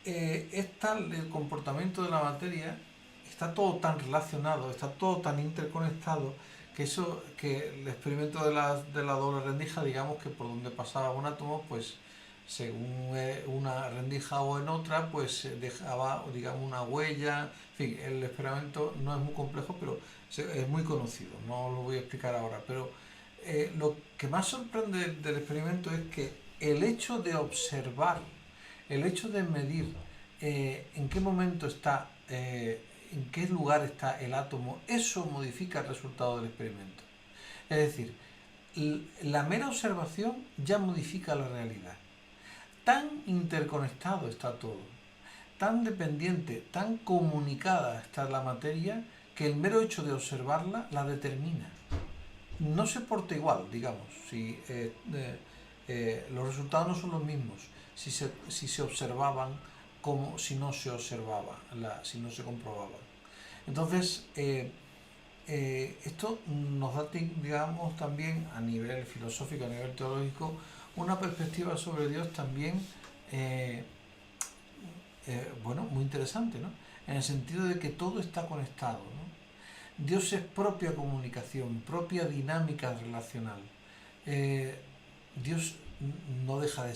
Es tal el comportamiento de la materia, está todo tan relacionado, está todo tan interconectado, que el experimento de la doble rendija, digamos que por donde pasaba un átomo, pues según una rendija o en otra, pues dejaba, digamos, una huella. En fin, el experimento no es muy complejo, pero es muy conocido, no lo voy a explicar ahora, pero lo que más sorprende del experimento es que el hecho de observar, el hecho de medir en qué momento está, en qué lugar está el átomo, eso modifica el resultado del experimento. Es decir, la mera observación ya modifica la realidad. Tan interconectado está todo, tan dependiente, tan comunicada está la materia, que el mero hecho de observarla la determina. No se porta igual, digamos, si los resultados no son los mismos si se observaban como si no se observaba, si no se comprobaban. Entonces, esto nos da, digamos, también a nivel filosófico, a nivel teológico, una perspectiva sobre Dios también, bueno, muy interesante, ¿no? En el sentido de que todo está conectado, ¿no? Dios es propia comunicación, propia dinámica relacional. Dios no deja de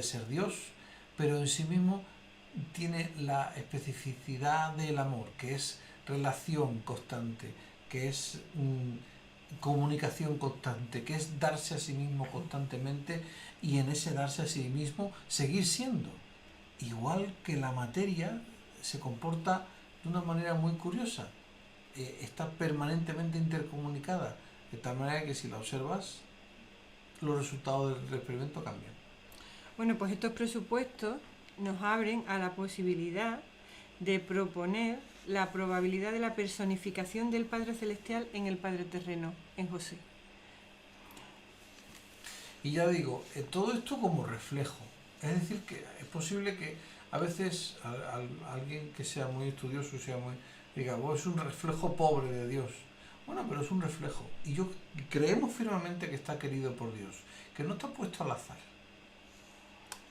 ser Dios, pero en sí mismo tiene la especificidad del amor, que es relación constante, que es comunicación constante, que es darse a sí mismo constantemente, y en ese darse a sí mismo seguir siendo. Igual que la materia se comporta de una manera muy curiosa, está permanentemente intercomunicada, de tal manera que si la observas, los resultados del experimento cambian. Bueno, pues estos presupuestos nos abren a la posibilidad de proponer la probabilidad de la personificación del Padre Celestial en el Padre Terreno, en José. Y ya digo, todo esto como reflejo. Es decir, que es posible que a veces alguien que sea muy estudioso diga, es un reflejo pobre de Dios. Bueno, pero es un reflejo. Y creemos firmemente que está querido por Dios, que no está puesto al azar.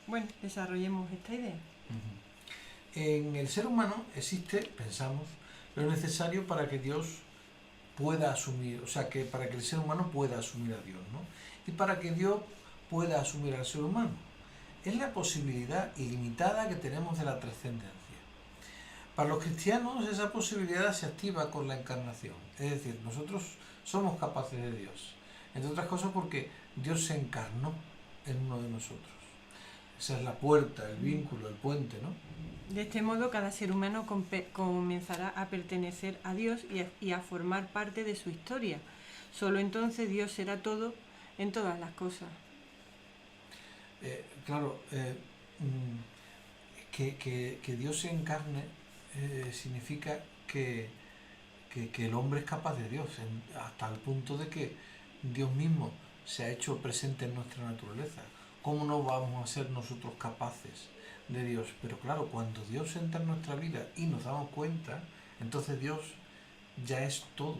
Bueno, desarrollemos esta idea. En el ser humano existe, pensamos, lo necesario para que Dios pueda asumir, o sea, que para que el ser humano pueda asumir a Dios, ¿no? Y para que Dios pueda asumir al ser humano. Es la posibilidad ilimitada que tenemos de la trascendencia. Para los cristianos esa posibilidad se activa con la encarnación, es decir, nosotros somos capaces de Dios, entre otras cosas porque Dios se encarnó en uno de nosotros. Esa es la puerta, el vínculo, el puente, ¿no? De este modo, cada ser humano comenzará a pertenecer a Dios y a formar parte de su historia. Solo entonces Dios será todo en todas las cosas. Claro, que Dios se encarne significa que el hombre es capaz de Dios, hasta el punto de que Dios mismo se ha hecho presente en nuestra naturaleza. ¿Cómo no vamos a ser nosotros capaces de Dios? Pero claro, cuando Dios entra en nuestra vida y nos damos cuenta, entonces Dios ya es todo,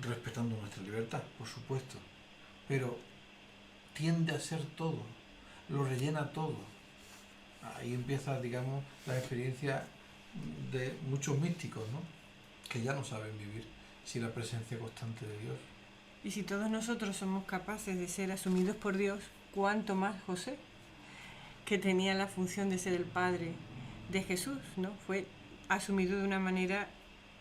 respetando nuestra libertad, por supuesto, pero tiende a ser todo, lo rellena todo. Ahí empieza, digamos, la experiencia de muchos místicos, ¿no? Que ya no saben vivir sin la presencia constante de Dios. Y si todos nosotros somos capaces de ser asumidos por Dios, ¿cuánto más José, que tenía la función de ser el padre de Jesús, ¿no? Fue asumido de una manera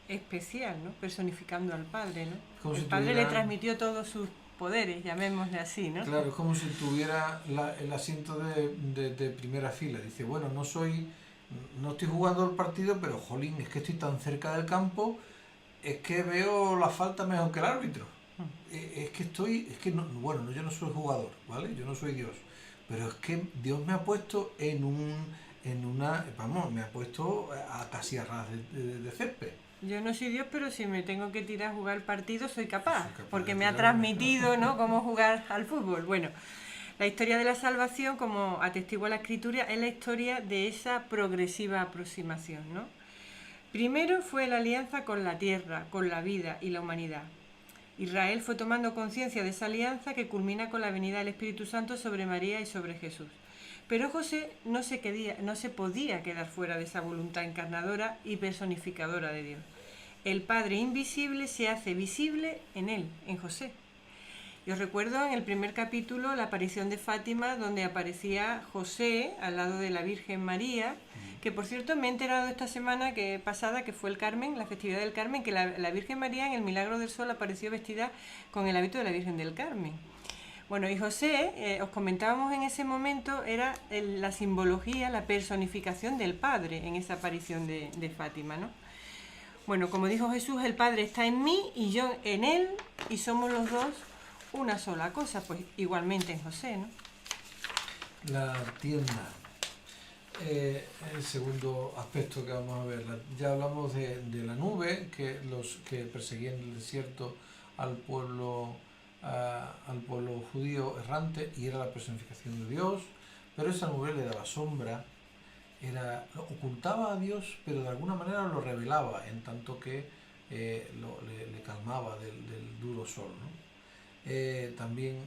especial, ¿no? Personificando al Padre, ¿no? El Padre le transmitió todos sus poderes, llamémosle así, ¿no? Claro, es como si tuviera el asiento de primera fila. Dice, bueno, no estoy jugando el partido, pero jolín, es que estoy tan cerca del campo, es que veo la falta mejor que el árbitro. Bueno, yo no soy jugador, ¿vale? Yo no soy Dios, pero es que Dios me ha puesto me ha puesto casi a ras de césped. Yo no soy Dios, pero si me tengo que tirar a jugar el partido, soy capaz porque me ha transmitido, ¿no?, cómo jugar al fútbol. Bueno, la historia de la salvación, como atestigua la Escritura, es la historia de esa progresiva aproximación, ¿no? Primero fue la alianza con la tierra, con la vida y la humanidad. Israel fue tomando conciencia de esa alianza que culmina con la venida del Espíritu Santo sobre María y sobre Jesús. Pero José no se podía quedar fuera de esa voluntad encarnadora y personificadora de Dios. El Padre invisible se hace visible en él, en José. Yo recuerdo en el primer capítulo la aparición de Fátima, donde aparecía José al lado de la Virgen María, que por cierto me he enterado esta semana pasada que fue el Carmen, la festividad del Carmen, que la Virgen María en el Milagro del Sol apareció vestida con el hábito de la Virgen del Carmen. Bueno, y José, os comentábamos en ese momento, era la simbología, la personificación del Padre en esa aparición de Fátima, ¿no? Bueno, como dijo Jesús, el Padre está en mí y yo en él, y somos los dos una sola cosa, pues igualmente en José, ¿no? La tienda. El segundo aspecto que vamos a ver. Ya hablamos de la nube, que los que perseguían en el desierto al pueblo judío errante, y era la personificación de Dios, pero esa nube le daba sombra, ocultaba a Dios, pero de alguna manera lo revelaba, en tanto que le calmaba del duro sol, ¿no? También,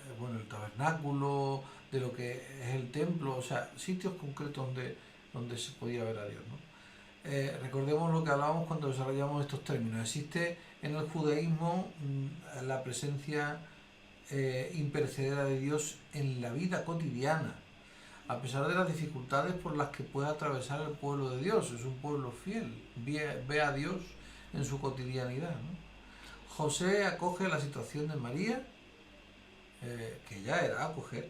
el tabernáculo, de lo que es el templo, o sea, sitios concretos donde se podía ver a Dios, ¿no? Recordemos lo que hablábamos cuando desarrollamos estos términos. Existe en el judaísmo la presencia imperecedera de Dios en la vida cotidiana, a pesar de las dificultades por las que puede atravesar el pueblo de Dios. Es un pueblo fiel, ve a Dios en su cotidianidad, ¿no? José acoge la situación de María, que ya era acoger,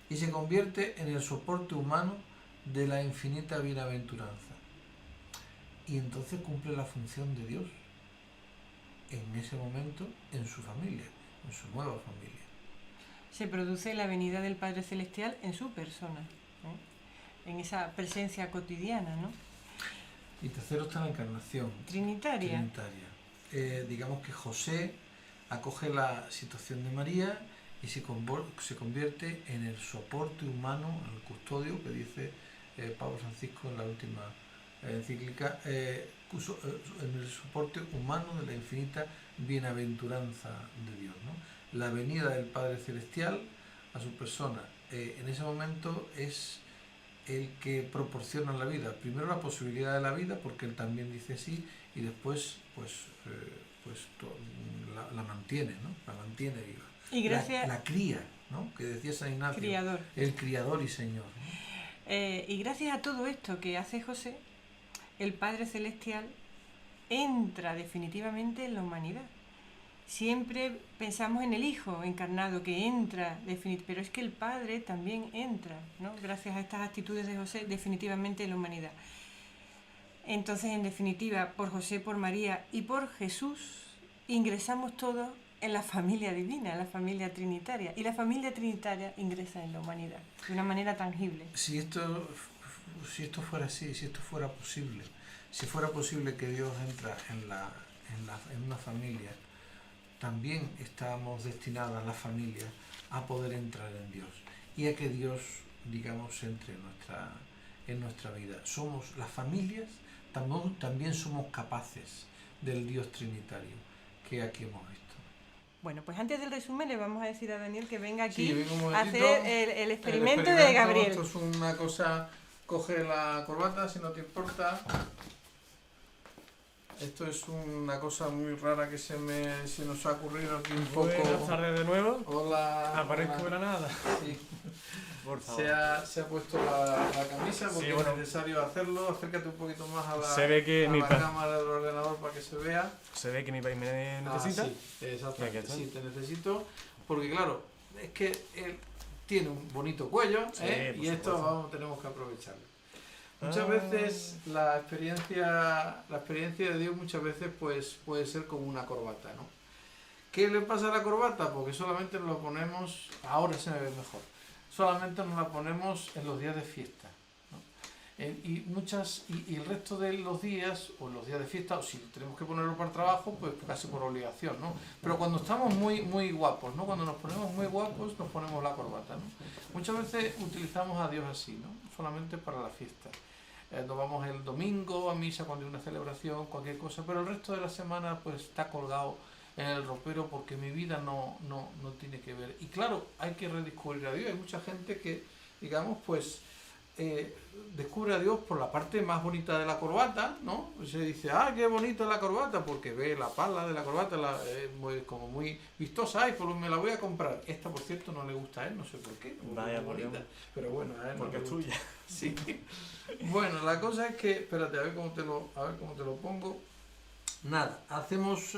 y se convierte en el soporte humano de la infinita bienaventuranza. Y entonces cumple la función de Dios en ese momento en su familia, en su nueva familia. Se produce la venida del Padre Celestial en su persona, ¿eh? En esa presencia cotidiana, ¿no? Y tercero está la encarnación. Trinitaria. Digamos que José acoge la situación de María y se convierte en el soporte humano, en el custodio, que dice Pablo Francisco en la última encíclica, en el soporte humano de la infinita bienaventuranza de Dios, ¿no? La venida del Padre Celestial a su persona en ese momento es el que proporciona la vida. Primero la posibilidad de la vida, porque Él también dice sí, y después la mantiene, ¿no? La mantiene viva. Y gracias... La cría, ¿no? Que decía San Ignacio. Criador. El criador y Señor, ¿no? Y gracias a todo esto que hace José, el Padre Celestial entra definitivamente en la humanidad. Siempre pensamos en el Hijo encarnado que entra, pero es que el Padre también entra, ¿no? Gracias a estas actitudes de José, definitivamente en la humanidad. Entonces, en definitiva, por José, por María y por Jesús, ingresamos todos en la familia divina, en la familia trinitaria. Y la familia trinitaria ingresa en la humanidad, de una manera tangible. Si esto fuera así, si esto fuera posible, si fuera posible que Dios entra en una familia, también estamos destinadas las familias a poder entrar en Dios y a que Dios, digamos, entre en nuestra vida. Somos las familias, también somos capaces del Dios trinitario que aquí hemos visto. Bueno, pues antes del resumen le vamos a decir a Daniel que venga aquí un a hacer el experimento de Gabriel. Esto es una cosa, coge la corbata si no te importa. Esto es una cosa muy rara que se nos ha ocurrido aquí un poco. Buenas tardes de nuevo. Hola. Aparezco de la nada. Sí. Por favor. Se ha puesto la camisa porque Sí, bueno. es necesario hacerlo. Acércate un poquito más a Se ve que la cámara del ordenador para que se vea. Se ve que mi país me necesita. Sí, exactamente. Aquí está. Sí, te necesito. Porque claro, es que él tiene un bonito cuello, Sí, ¿eh? por Y esto supuesto. tenemos que aprovecharlo. Muchas veces la experiencia de Dios muchas veces pues puede ser como una corbata, ¿no? ¿Qué le pasa a la corbata? Porque solamente nos la ponemos, ahora se me ve mejor, solamente nos la ponemos en los días de fiesta, ¿no? Y el resto de los días, o los días de fiesta, o si tenemos que ponerlo para el trabajo, pues casi por obligación, ¿no? Pero cuando estamos muy, muy guapos, ¿no? Cuando nos ponemos muy guapos, nos ponemos la corbata, ¿no? Muchas veces utilizamos a Dios así, ¿no? Solamente para la fiesta. Nos vamos el domingo a misa cuando hay una celebración, cualquier cosa, pero el resto de la semana pues está colgado en el ropero porque mi vida no tiene que ver. Y claro, hay que redescubrir a Dios. Hay mucha gente que, digamos, pues descubre a Dios por la parte más bonita de la corbata, ¿no? Se dice, qué bonita la corbata, porque ve la pala de la corbata, como muy vistosa, pues me la voy a comprar. Esta, por cierto, no le gusta a él, no sé por qué. Vaya, muy bonita, pero bueno, a él porque no es le gusta. tuya. Sí. Bueno, la cosa es que, espérate, a ver cómo te lo pongo. Nada, hacemos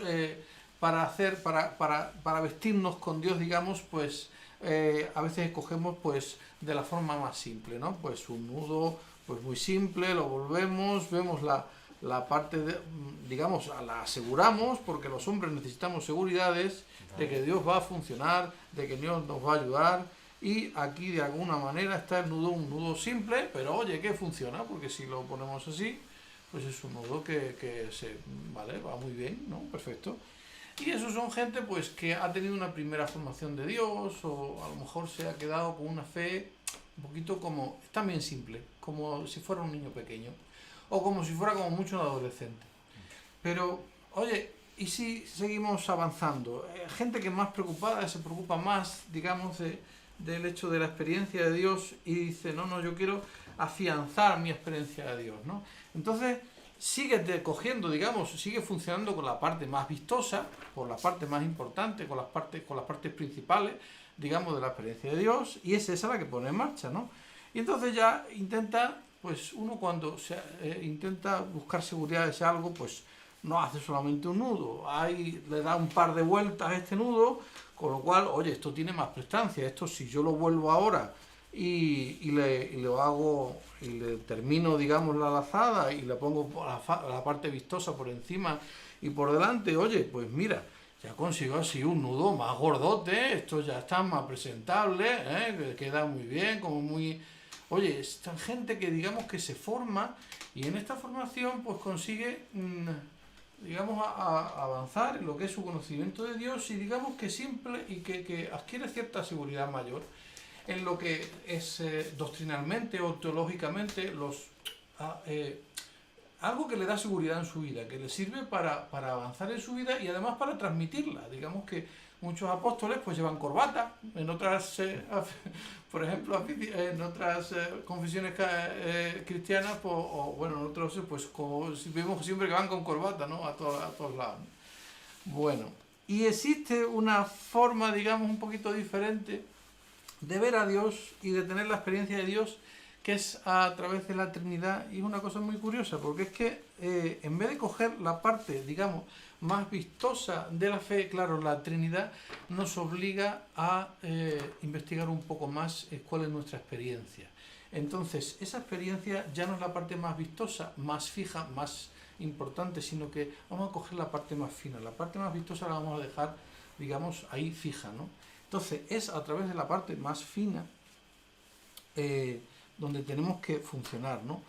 para vestirnos con Dios, digamos, pues a veces escogemos pues de la forma más simple, ¿no? Pues un nudo pues muy simple, lo volvemos, vemos la parte de, digamos, la aseguramos, porque los hombres necesitamos seguridades de que Dios va a funcionar, de que Dios nos va a ayudar. Y aquí de alguna manera está el nudo, un nudo simple, pero oye, que funciona, porque si lo ponemos así, pues es un nudo que va muy bien, ¿no? Perfecto. Y esos son gente pues que ha tenido una primera formación de Dios, o a lo mejor se ha quedado con una fe un poquito como, también simple, como si fuera un niño pequeño, o como si fuera como mucho un adolescente. Pero, oye, ¿y si seguimos avanzando? Gente que es más preocupada, se preocupa más, digamos, del hecho de la experiencia de Dios y dice, no, yo quiero afianzar mi experiencia de Dios, ¿no? Entonces, sigue cogiendo, digamos, sigue funcionando con la parte más vistosa, con la parte más importante, con las partes principales, digamos, de la experiencia de Dios, y es esa la que pone en marcha, ¿no? Y entonces ya intenta, pues uno cuando intenta buscar seguridad de ese algo, pues no hace solamente un nudo, le da un par de vueltas a este nudo, con lo cual, oye, esto tiene más prestancia, esto si yo lo vuelvo ahora y lo hago, y le termino, digamos, la lazada y le pongo la parte vistosa por encima y por delante, oye, pues mira, ya consigo así un nudo más gordote, esto ya está más presentable, que queda muy bien, como muy... Oye, esta gente que digamos que se forma y en esta formación pues consigue... digamos, a avanzar en lo que es su conocimiento de Dios y digamos que simple y que adquiere cierta seguridad mayor en lo que es doctrinalmente o teológicamente algo que le da seguridad en su vida, que le sirve para avanzar en su vida y además para transmitirla. Digamos que muchos apóstoles pues llevan corbata, en otras, por ejemplo, en otras confesiones cristianas, pues, o bueno, en otros pues vemos siempre que van con corbata, ¿no? A todos lados, ¿no? Bueno, y existe una forma, digamos, un poquito diferente de ver a Dios y de tener la experiencia de Dios, que es a través de la Trinidad, y es una cosa muy curiosa, porque es que en vez de coger la parte, digamos, más vistosa de la fe, claro, la Trinidad nos obliga a investigar un poco más cuál es nuestra experiencia. Entonces, esa experiencia ya no es la parte más vistosa, más fija, más importante, sino que vamos a coger la parte más fina. La parte más vistosa la vamos a dejar, digamos, ahí fija, ¿no? Entonces, es a través de la parte más fina donde tenemos que funcionar, ¿no?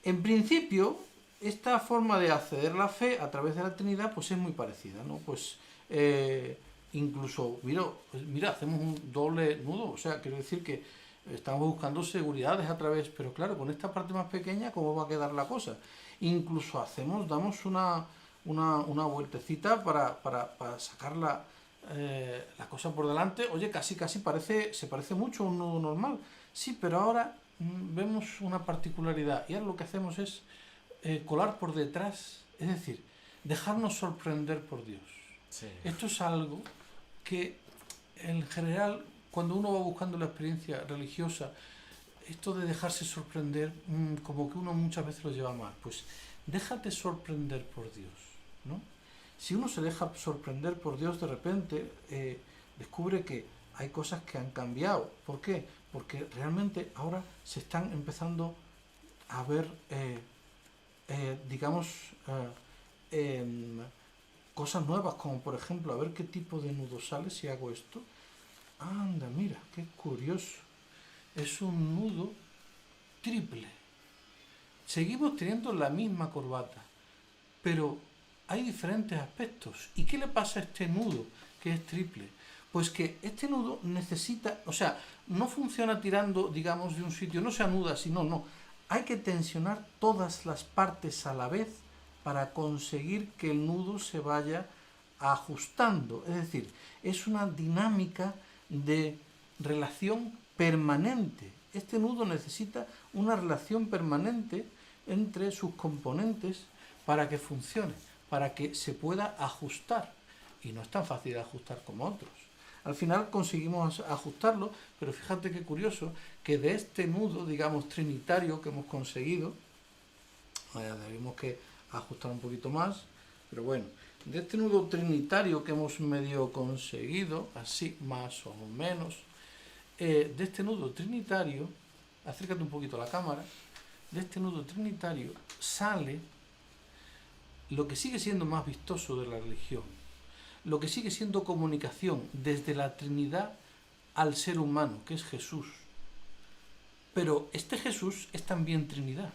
En principio, esta forma de acceder a la fe a través de la Trinidad, pues es muy parecida, ¿no? Pues incluso, mira, hacemos un doble nudo, o sea, quiero decir que estamos buscando seguridades a través, pero claro, con esta parte más pequeña, ¿cómo va a quedar la cosa? Incluso damos una vueltecita para sacar la cosa por delante. Oye, casi se parece mucho a un nudo normal. Sí, pero ahora vemos una particularidad y ahora lo que hacemos es colar por detrás, es decir, dejarnos sorprender por Dios. Sí. Esto es algo que en general, cuando uno va buscando la experiencia religiosa, esto de dejarse sorprender, como que uno muchas veces lo lleva mal. Pues déjate sorprender por Dios, ¿no? Si uno se deja sorprender por Dios, de repente descubre que hay cosas que han cambiado. ¿Por qué? Porque realmente ahora se están empezando a ver, digamos, cosas nuevas, como por ejemplo, a ver qué tipo de nudo sale si hago esto. Anda, mira, qué curioso. Es un nudo triple. Seguimos teniendo la misma corbata, pero hay diferentes aspectos. ¿Y qué le pasa a este nudo que es triple? Pues que este nudo necesita, o sea, no funciona tirando, digamos, de un sitio, no se anuda así, no. Hay que tensionar todas las partes a la vez para conseguir que el nudo se vaya ajustando. Es decir, es una dinámica de relación permanente. Este nudo necesita una relación permanente entre sus componentes para que funcione, para que se pueda ajustar. Y no es tan fácil de ajustar como otros. Al final conseguimos ajustarlo, pero fíjate qué curioso que de este nudo, digamos, trinitario que hemos conseguido, debemos que ajustar un poquito más, pero bueno, de este nudo trinitario que hemos medio conseguido, así más o menos, de este nudo trinitario, acércate un poquito a la cámara, de este nudo trinitario sale lo que sigue siendo más vistoso de la religión, lo que sigue siendo comunicación desde la Trinidad al ser humano, que es Jesús. Pero este Jesús es también Trinidad.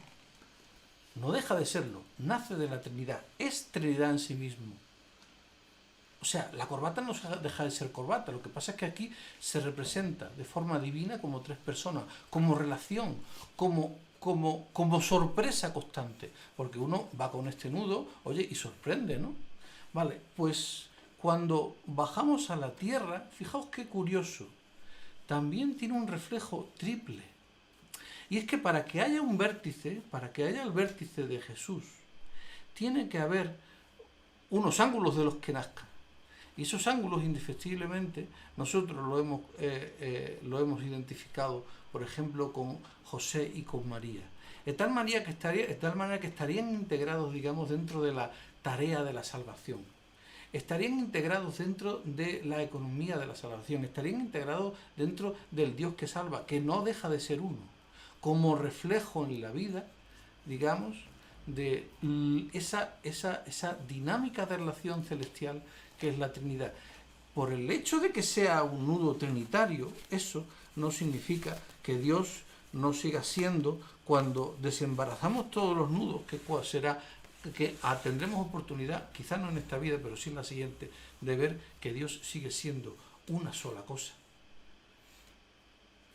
No deja de serlo, nace de la Trinidad, es Trinidad en sí mismo. O sea, la corbata no deja de ser corbata, lo que pasa es que aquí se representa de forma divina como tres personas, como relación, como sorpresa constante, porque uno va con este nudo, oye, y sorprende, ¿no? Vale, pues cuando bajamos a la tierra, fijaos qué curioso, también tiene un reflejo triple. Y es que para que haya un vértice, para que haya el vértice de Jesús, tiene que haber unos ángulos de los que nazcan. Y esos ángulos, indefectiblemente, nosotros lo hemos identificado, por ejemplo, con José y con María. De tal manera que estarían integrados, digamos, dentro de la tarea de la salvación. Estarían integrados dentro de la economía de la salvación. Estarían integrados dentro del Dios que salva, que no deja de ser uno. Como reflejo en la vida, digamos, de esa dinámica de relación celestial que es la Trinidad. Por el hecho de que sea un nudo trinitario, eso no significa que Dios no siga siendo, cuando desembarazamos todos los nudos, que será que tendremos oportunidad, quizás no en esta vida, pero sí en la siguiente, de ver que Dios sigue siendo una sola cosa.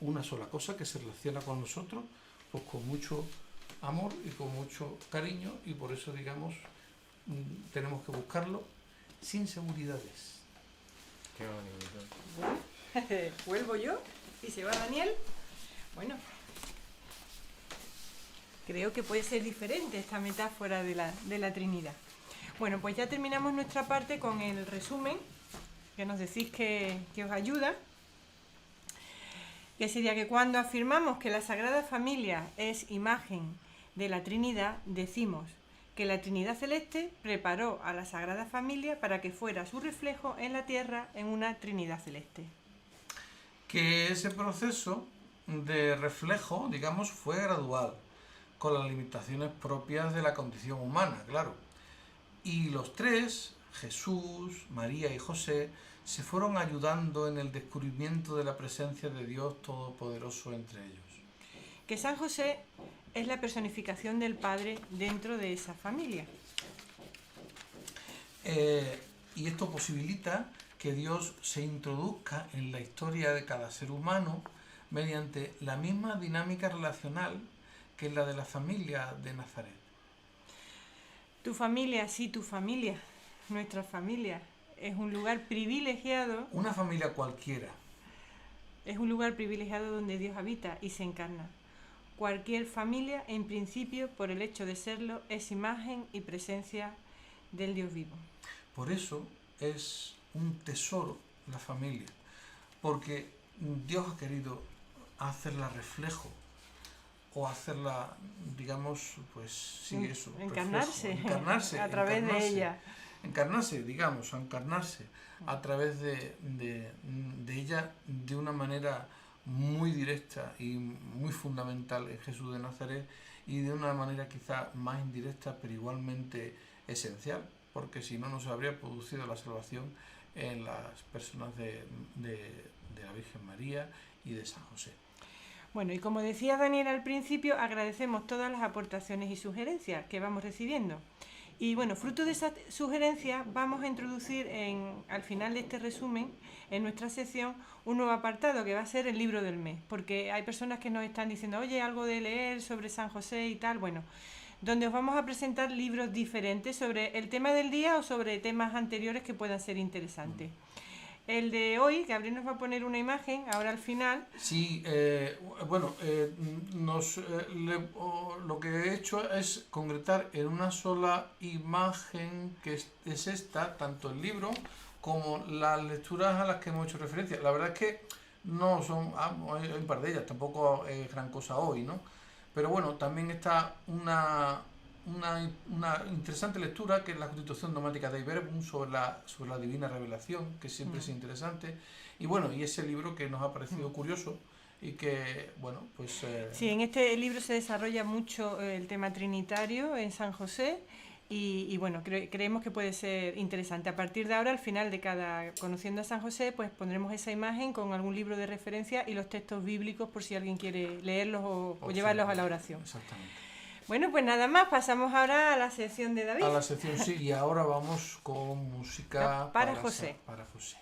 Una sola cosa que se relaciona con nosotros, pues con mucho amor y con mucho cariño, y por eso, digamos, tenemos que buscarlo sin seguridades. Qué bonito. Vuelvo yo y se va Daniel. Bueno, creo que puede ser diferente esta metáfora de la Trinidad. Bueno, pues ya terminamos nuestra parte con el resumen, que nos decís que os ayuda. Que sería que cuando afirmamos que la Sagrada Familia es imagen de la Trinidad, decimos que la Trinidad Celeste preparó a la Sagrada Familia para que fuera su reflejo en la tierra en una Trinidad Celeste. Que ese proceso de reflejo, digamos, fue gradual, con las limitaciones propias de la condición humana, claro. Y los tres, Jesús, María y José, se fueron ayudando en el descubrimiento de la presencia de Dios Todopoderoso entre ellos. Que San José es la personificación del Padre dentro de esa familia. Y esto posibilita que Dios se introduzca en la historia de cada ser humano mediante la misma dinámica relacional que la de la familia de Nazaret. Tu familia, sí, tu familia, nuestra familia, es un lugar privilegiado. Una familia cualquiera. Es un lugar privilegiado donde Dios habita y se encarna. Cualquier familia, en principio, por el hecho de serlo, es imagen y presencia del Dios vivo. Por eso es un tesoro la familia, porque Dios ha querido hacerla reflejo o hacerla, digamos, pues sí, eso, encarnarse, reflejo, encarnarse a través de ella. Encarnarse, digamos, encarnarse a través de ella de una manera muy directa y muy fundamental en Jesús de Nazaret, y de una manera quizá más indirecta pero igualmente esencial, porque si no, no se habría producido la salvación en las personas de la Virgen María y de San José. Bueno, y como decía Daniel al principio, agradecemos todas las aportaciones y sugerencias que vamos recibiendo. Y bueno, fruto de esas sugerencias vamos a introducir al final de este resumen, en nuestra sección, un nuevo apartado que va a ser el libro del mes, porque hay personas que nos están diciendo, oye, algo de leer sobre San José y tal, bueno, donde os vamos a presentar libros diferentes sobre el tema del día o sobre temas anteriores que puedan ser interesantes. El de hoy, Gabriel nos va a poner una imagen ahora al final. Sí, lo que he hecho es concretar en una sola imagen, que es esta, tanto el libro como las lecturas a las que hemos hecho referencia. La verdad es que no son, hay un par de ellas, tampoco es gran cosa hoy, ¿no? Pero bueno, también está una interesante lectura, que es la Constitución Dogmática Dei Verbum sobre la divina revelación, que siempre es interesante, y bueno, y ese libro que nos ha parecido curioso y que, bueno, pues... Sí, en este libro se desarrolla mucho el tema trinitario en San José, y bueno, creemos que puede ser interesante. A partir de ahora, al final de cada Conociendo a San José, pues pondremos esa imagen con algún libro de referencia y los textos bíblicos por si alguien quiere leerlos o llevarlos a la oración. Exactamente. Bueno, pues nada más, pasamos ahora a la sección de David. A la sección, sí, y ahora vamos con música para José. Para José.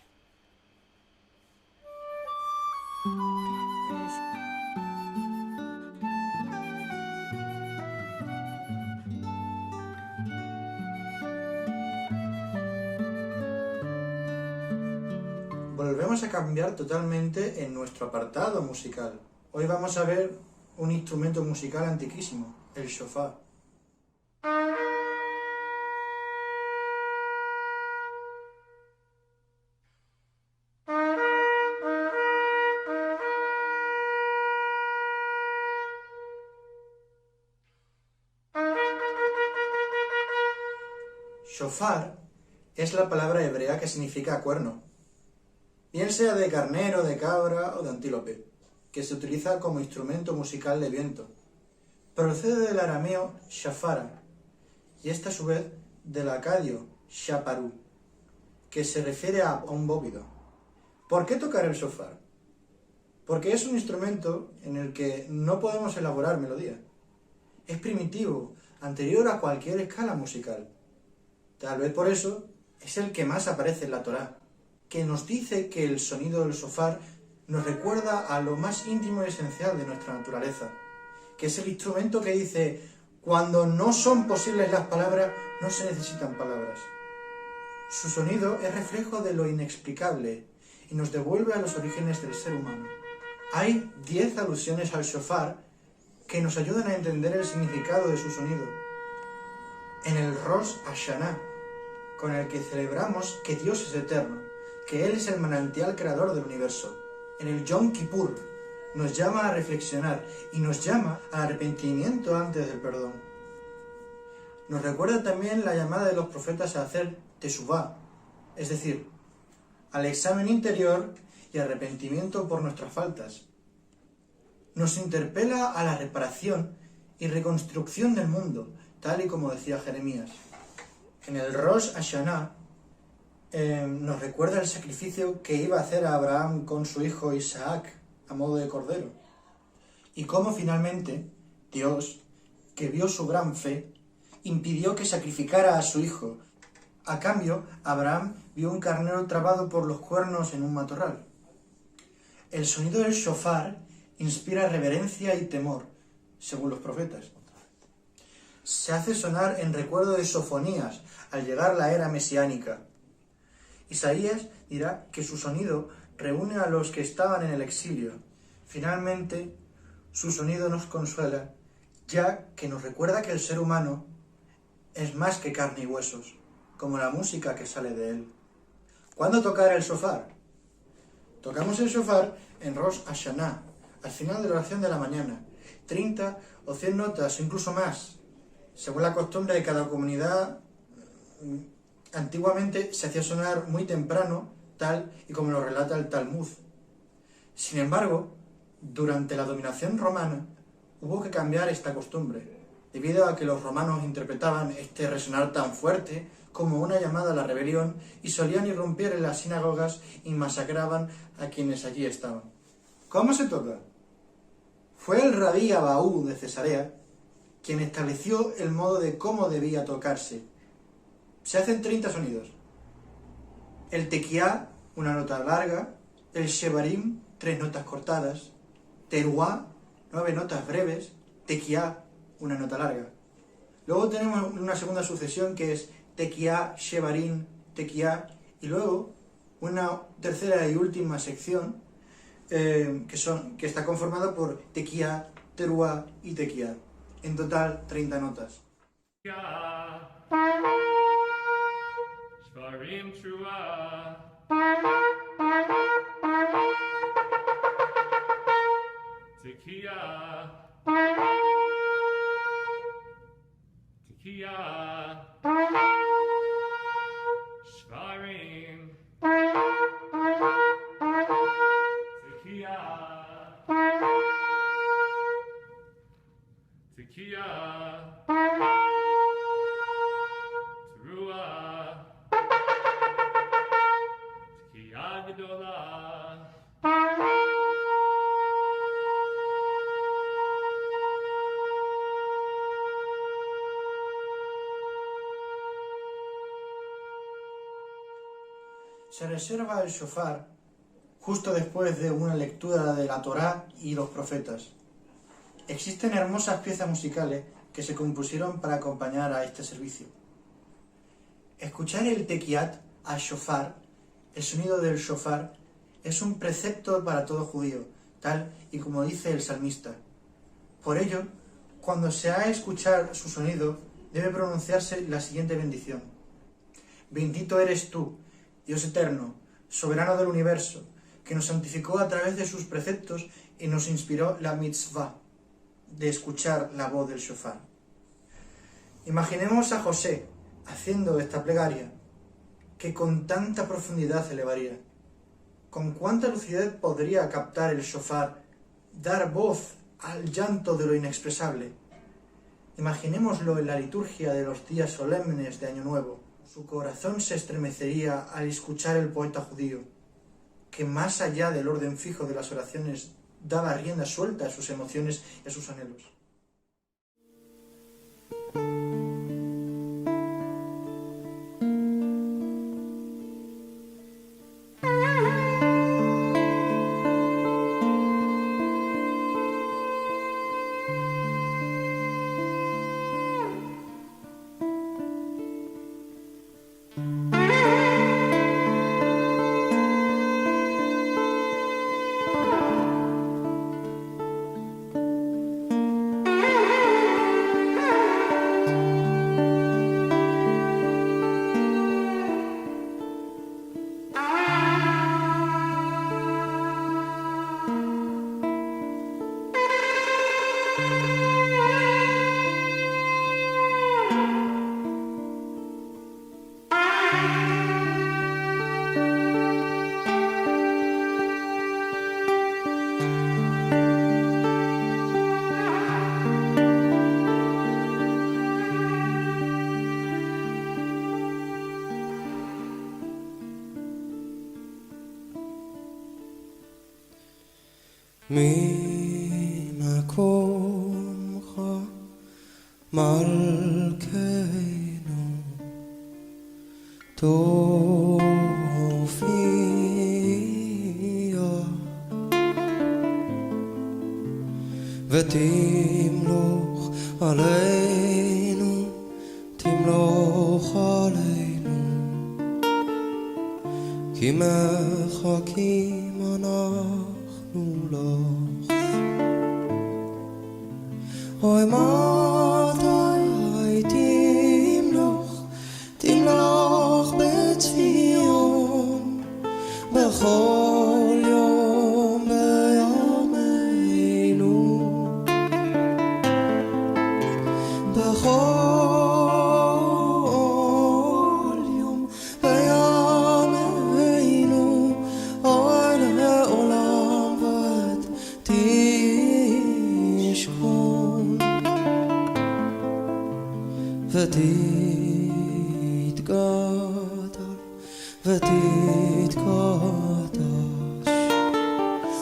Volvemos a cambiar totalmente en nuestro apartado musical. Hoy vamos a ver un instrumento musical antiquísimo, el shofar. Shofar es la palabra hebrea que significa cuerno, bien sea de carnero, de cabra o de antílope, que se utiliza como instrumento musical de viento. Procede del arameo shafara, y esta a su vez del acadio shaparu, que se refiere a un bóvido. ¿Por qué tocar el shofar? Porque es un instrumento en el que no podemos elaborar melodía. Es primitivo, anterior a cualquier escala musical. Tal vez por eso es el que más aparece en la Torá, que nos dice que el sonido del shofar nos recuerda a lo más íntimo y esencial de nuestra naturaleza, que es el instrumento que dice, cuando no son posibles las palabras, no se necesitan palabras. Su sonido es reflejo de lo inexplicable y nos devuelve a los orígenes del ser humano. Hay 10 alusiones al shofar que nos ayudan a entender el significado de su sonido. En el Rosh Hashanah, con el que celebramos que Dios es eterno, que Él es el manantial creador del universo. En el Yom Kippur nos llama a reflexionar y nos llama al arrepentimiento antes del perdón. Nos recuerda también la llamada de los profetas a hacer teshuvá, es decir, al examen interior y arrepentimiento por nuestras faltas. Nos interpela a la reparación y reconstrucción del mundo, tal y como decía Jeremías. En el Rosh Hashanah nos recuerda el sacrificio que iba a hacer Abraham con su hijo Isaac a modo de cordero. Y cómo finalmente Dios, que vio su gran fe, impidió que sacrificara a su hijo. A cambio, Abraham vio un carnero trabado por los cuernos en un matorral. El sonido del shofar inspira reverencia y temor, según los profetas. Se hace sonar en recuerdo de Sofonías al llegar la era mesiánica. Isaías dirá que su sonido reúne a los que estaban en el exilio. Finalmente, su sonido nos consuela, ya que nos recuerda que el ser humano es más que carne y huesos, como la música que sale de él. ¿Cuándo tocar el shofar? Tocamos el shofar en Rosh Hashanah, al final de la oración de la mañana, 30 o 100 notas, o incluso más, según la costumbre de cada comunidad. Antiguamente se hacía sonar muy temprano, tal y como lo relata el Talmud. Sin embargo, durante la dominación romana hubo que cambiar esta costumbre, debido a que los romanos interpretaban este resonar tan fuerte como una llamada a la rebelión y solían irrumpir en las sinagogas y masacraban a quienes allí estaban. ¿Cómo se toca? Fue el rabí Abaú de Cesarea quien estableció el modo de cómo debía tocarse. Se hacen 30 sonidos. El tequiá, una nota larga. El shevarim, 3 notas cortadas. Teruá, 9 notas breves. Tequiá, una nota larga. Luego tenemos una segunda sucesión que es tequiá, shevarim, tequiá. Y luego una tercera y última sección que está conformada por tequiá, teruá y tequiá. En total, 30 notas. Shvarim Trua Tekiah Shvarim Tekiah Trua Tekiah Gedolah. Se reserva el shofar justo después de una lectura de la Torá y los profetas. Existen hermosas piezas musicales que se compusieron para acompañar a este servicio. Escuchar el tequiat al shofar, el sonido del shofar, es un precepto para todo judío, tal y como dice el salmista. Por ello, cuando se ha de escuchar su sonido, debe pronunciarse la siguiente bendición. Bendito eres tú, Dios eterno, soberano del universo, que nos santificó a través de sus preceptos y nos inspiró la mitzvah de escuchar la voz del shofar. Imaginemos a José haciendo esta plegaria, que con tanta profundidad elevaría. ¿Con cuánta lucidez podría captar el shofar, dar voz al llanto de lo inexpresable? Imaginémoslo en la liturgia de los días solemnes de Año Nuevo. Su corazón se estremecería al escuchar el poeta judío, que más allá del orden fijo de las oraciones daba rienda suelta a sus emociones y a sus anhelos. ממקומך מלכנו תופיע ותמלוך עלינו, תמלוך עלינו, כי מחכים אנחנו לך. אוי מתי תמלוך, תמלוך בציון, בכל יום בימינו, בכל יום בימינו, עד לעולם ועד תשכון ותתגדל ותתקדש,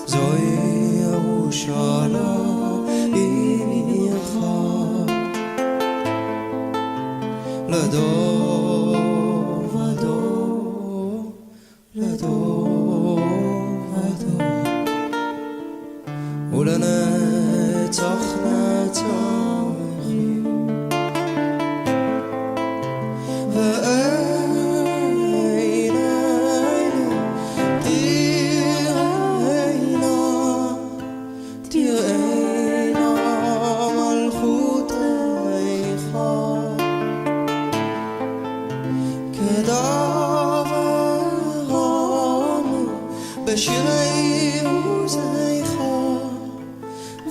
זוהי ירושלים עירך, לדור ודור, לדור ודור, ולנצח נצחים. ועינינו תראינה, תראינה מלכותך, כדברנו בשירי עוזיך,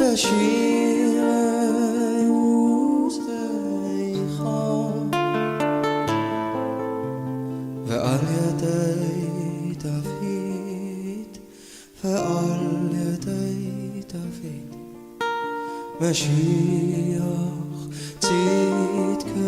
בשירי עוזיך. ועל ידי דוד, ועל ידי דוד, משיח צדקך.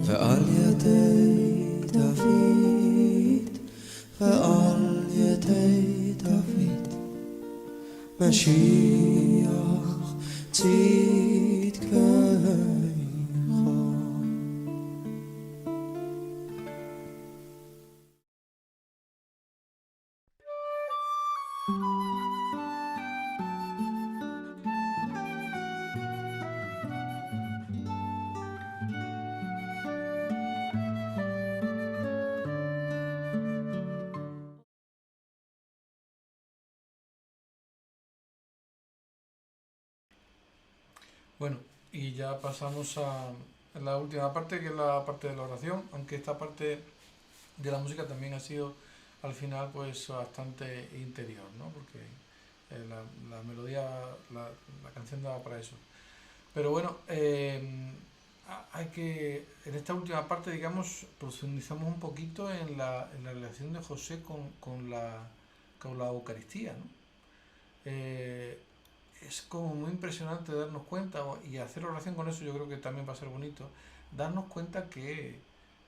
ועל ידי דוד, ועל ידי דוד, משיח צדקך. Bueno, y ya pasamos a la última parte, que es la parte de la oración, aunque esta parte de la música también ha sido al final pues bastante interior, ¿no? Porque la melodía, la canción daba para eso. Pero bueno, hay que, en esta última parte, digamos, profundizamos un poquito en la relación de José con la Eucaristía, ¿no? Es como muy impresionante darnos cuenta, y hacer oración con eso yo creo que también va a ser bonito, darnos cuenta que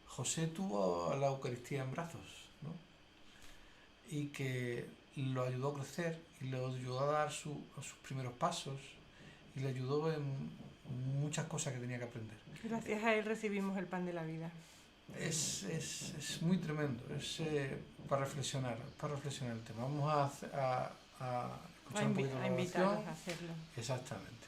José tuvo a la Eucaristía en brazos, ¿no? Y que lo ayudó a crecer y le ayudó a dar sus primeros pasos y le ayudó en muchas cosas que tenía que aprender. Gracias a él recibimos el pan de la vida. es muy tremendo, es para reflexionar el tema. Vamos a escuchar un poquito A la invitarlos oración. a hacerlo. Exactamente.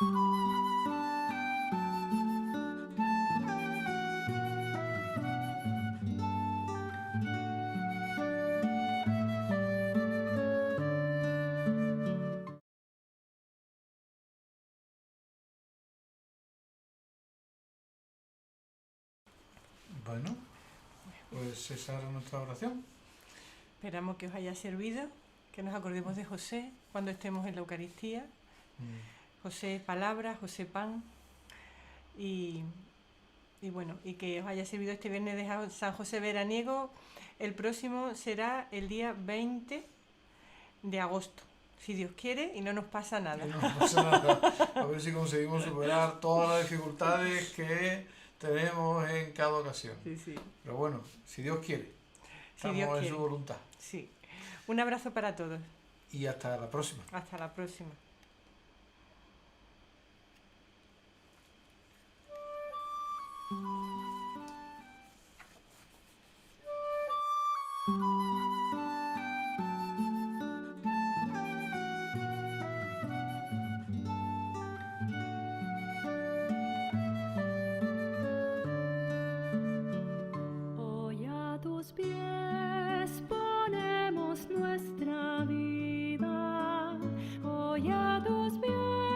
Bueno, pues esa era nuestra oración. Esperamos que os haya servido, que nos acordemos de José cuando estemos en la Eucaristía. José palabra, José pan. Y bueno, y que os haya servido este viernes de San José veraniego. El próximo será el día 20 de agosto, si Dios quiere y no nos pasa nada. Y no pasa nada. A ver si conseguimos superar todas las dificultades que tenemos en cada ocasión. Sí, sí. Pero bueno, si Dios quiere, Si estamos Dios en quiere. su voluntad. Sí. Un abrazo para todos. Y hasta la próxima. Hasta la próxima.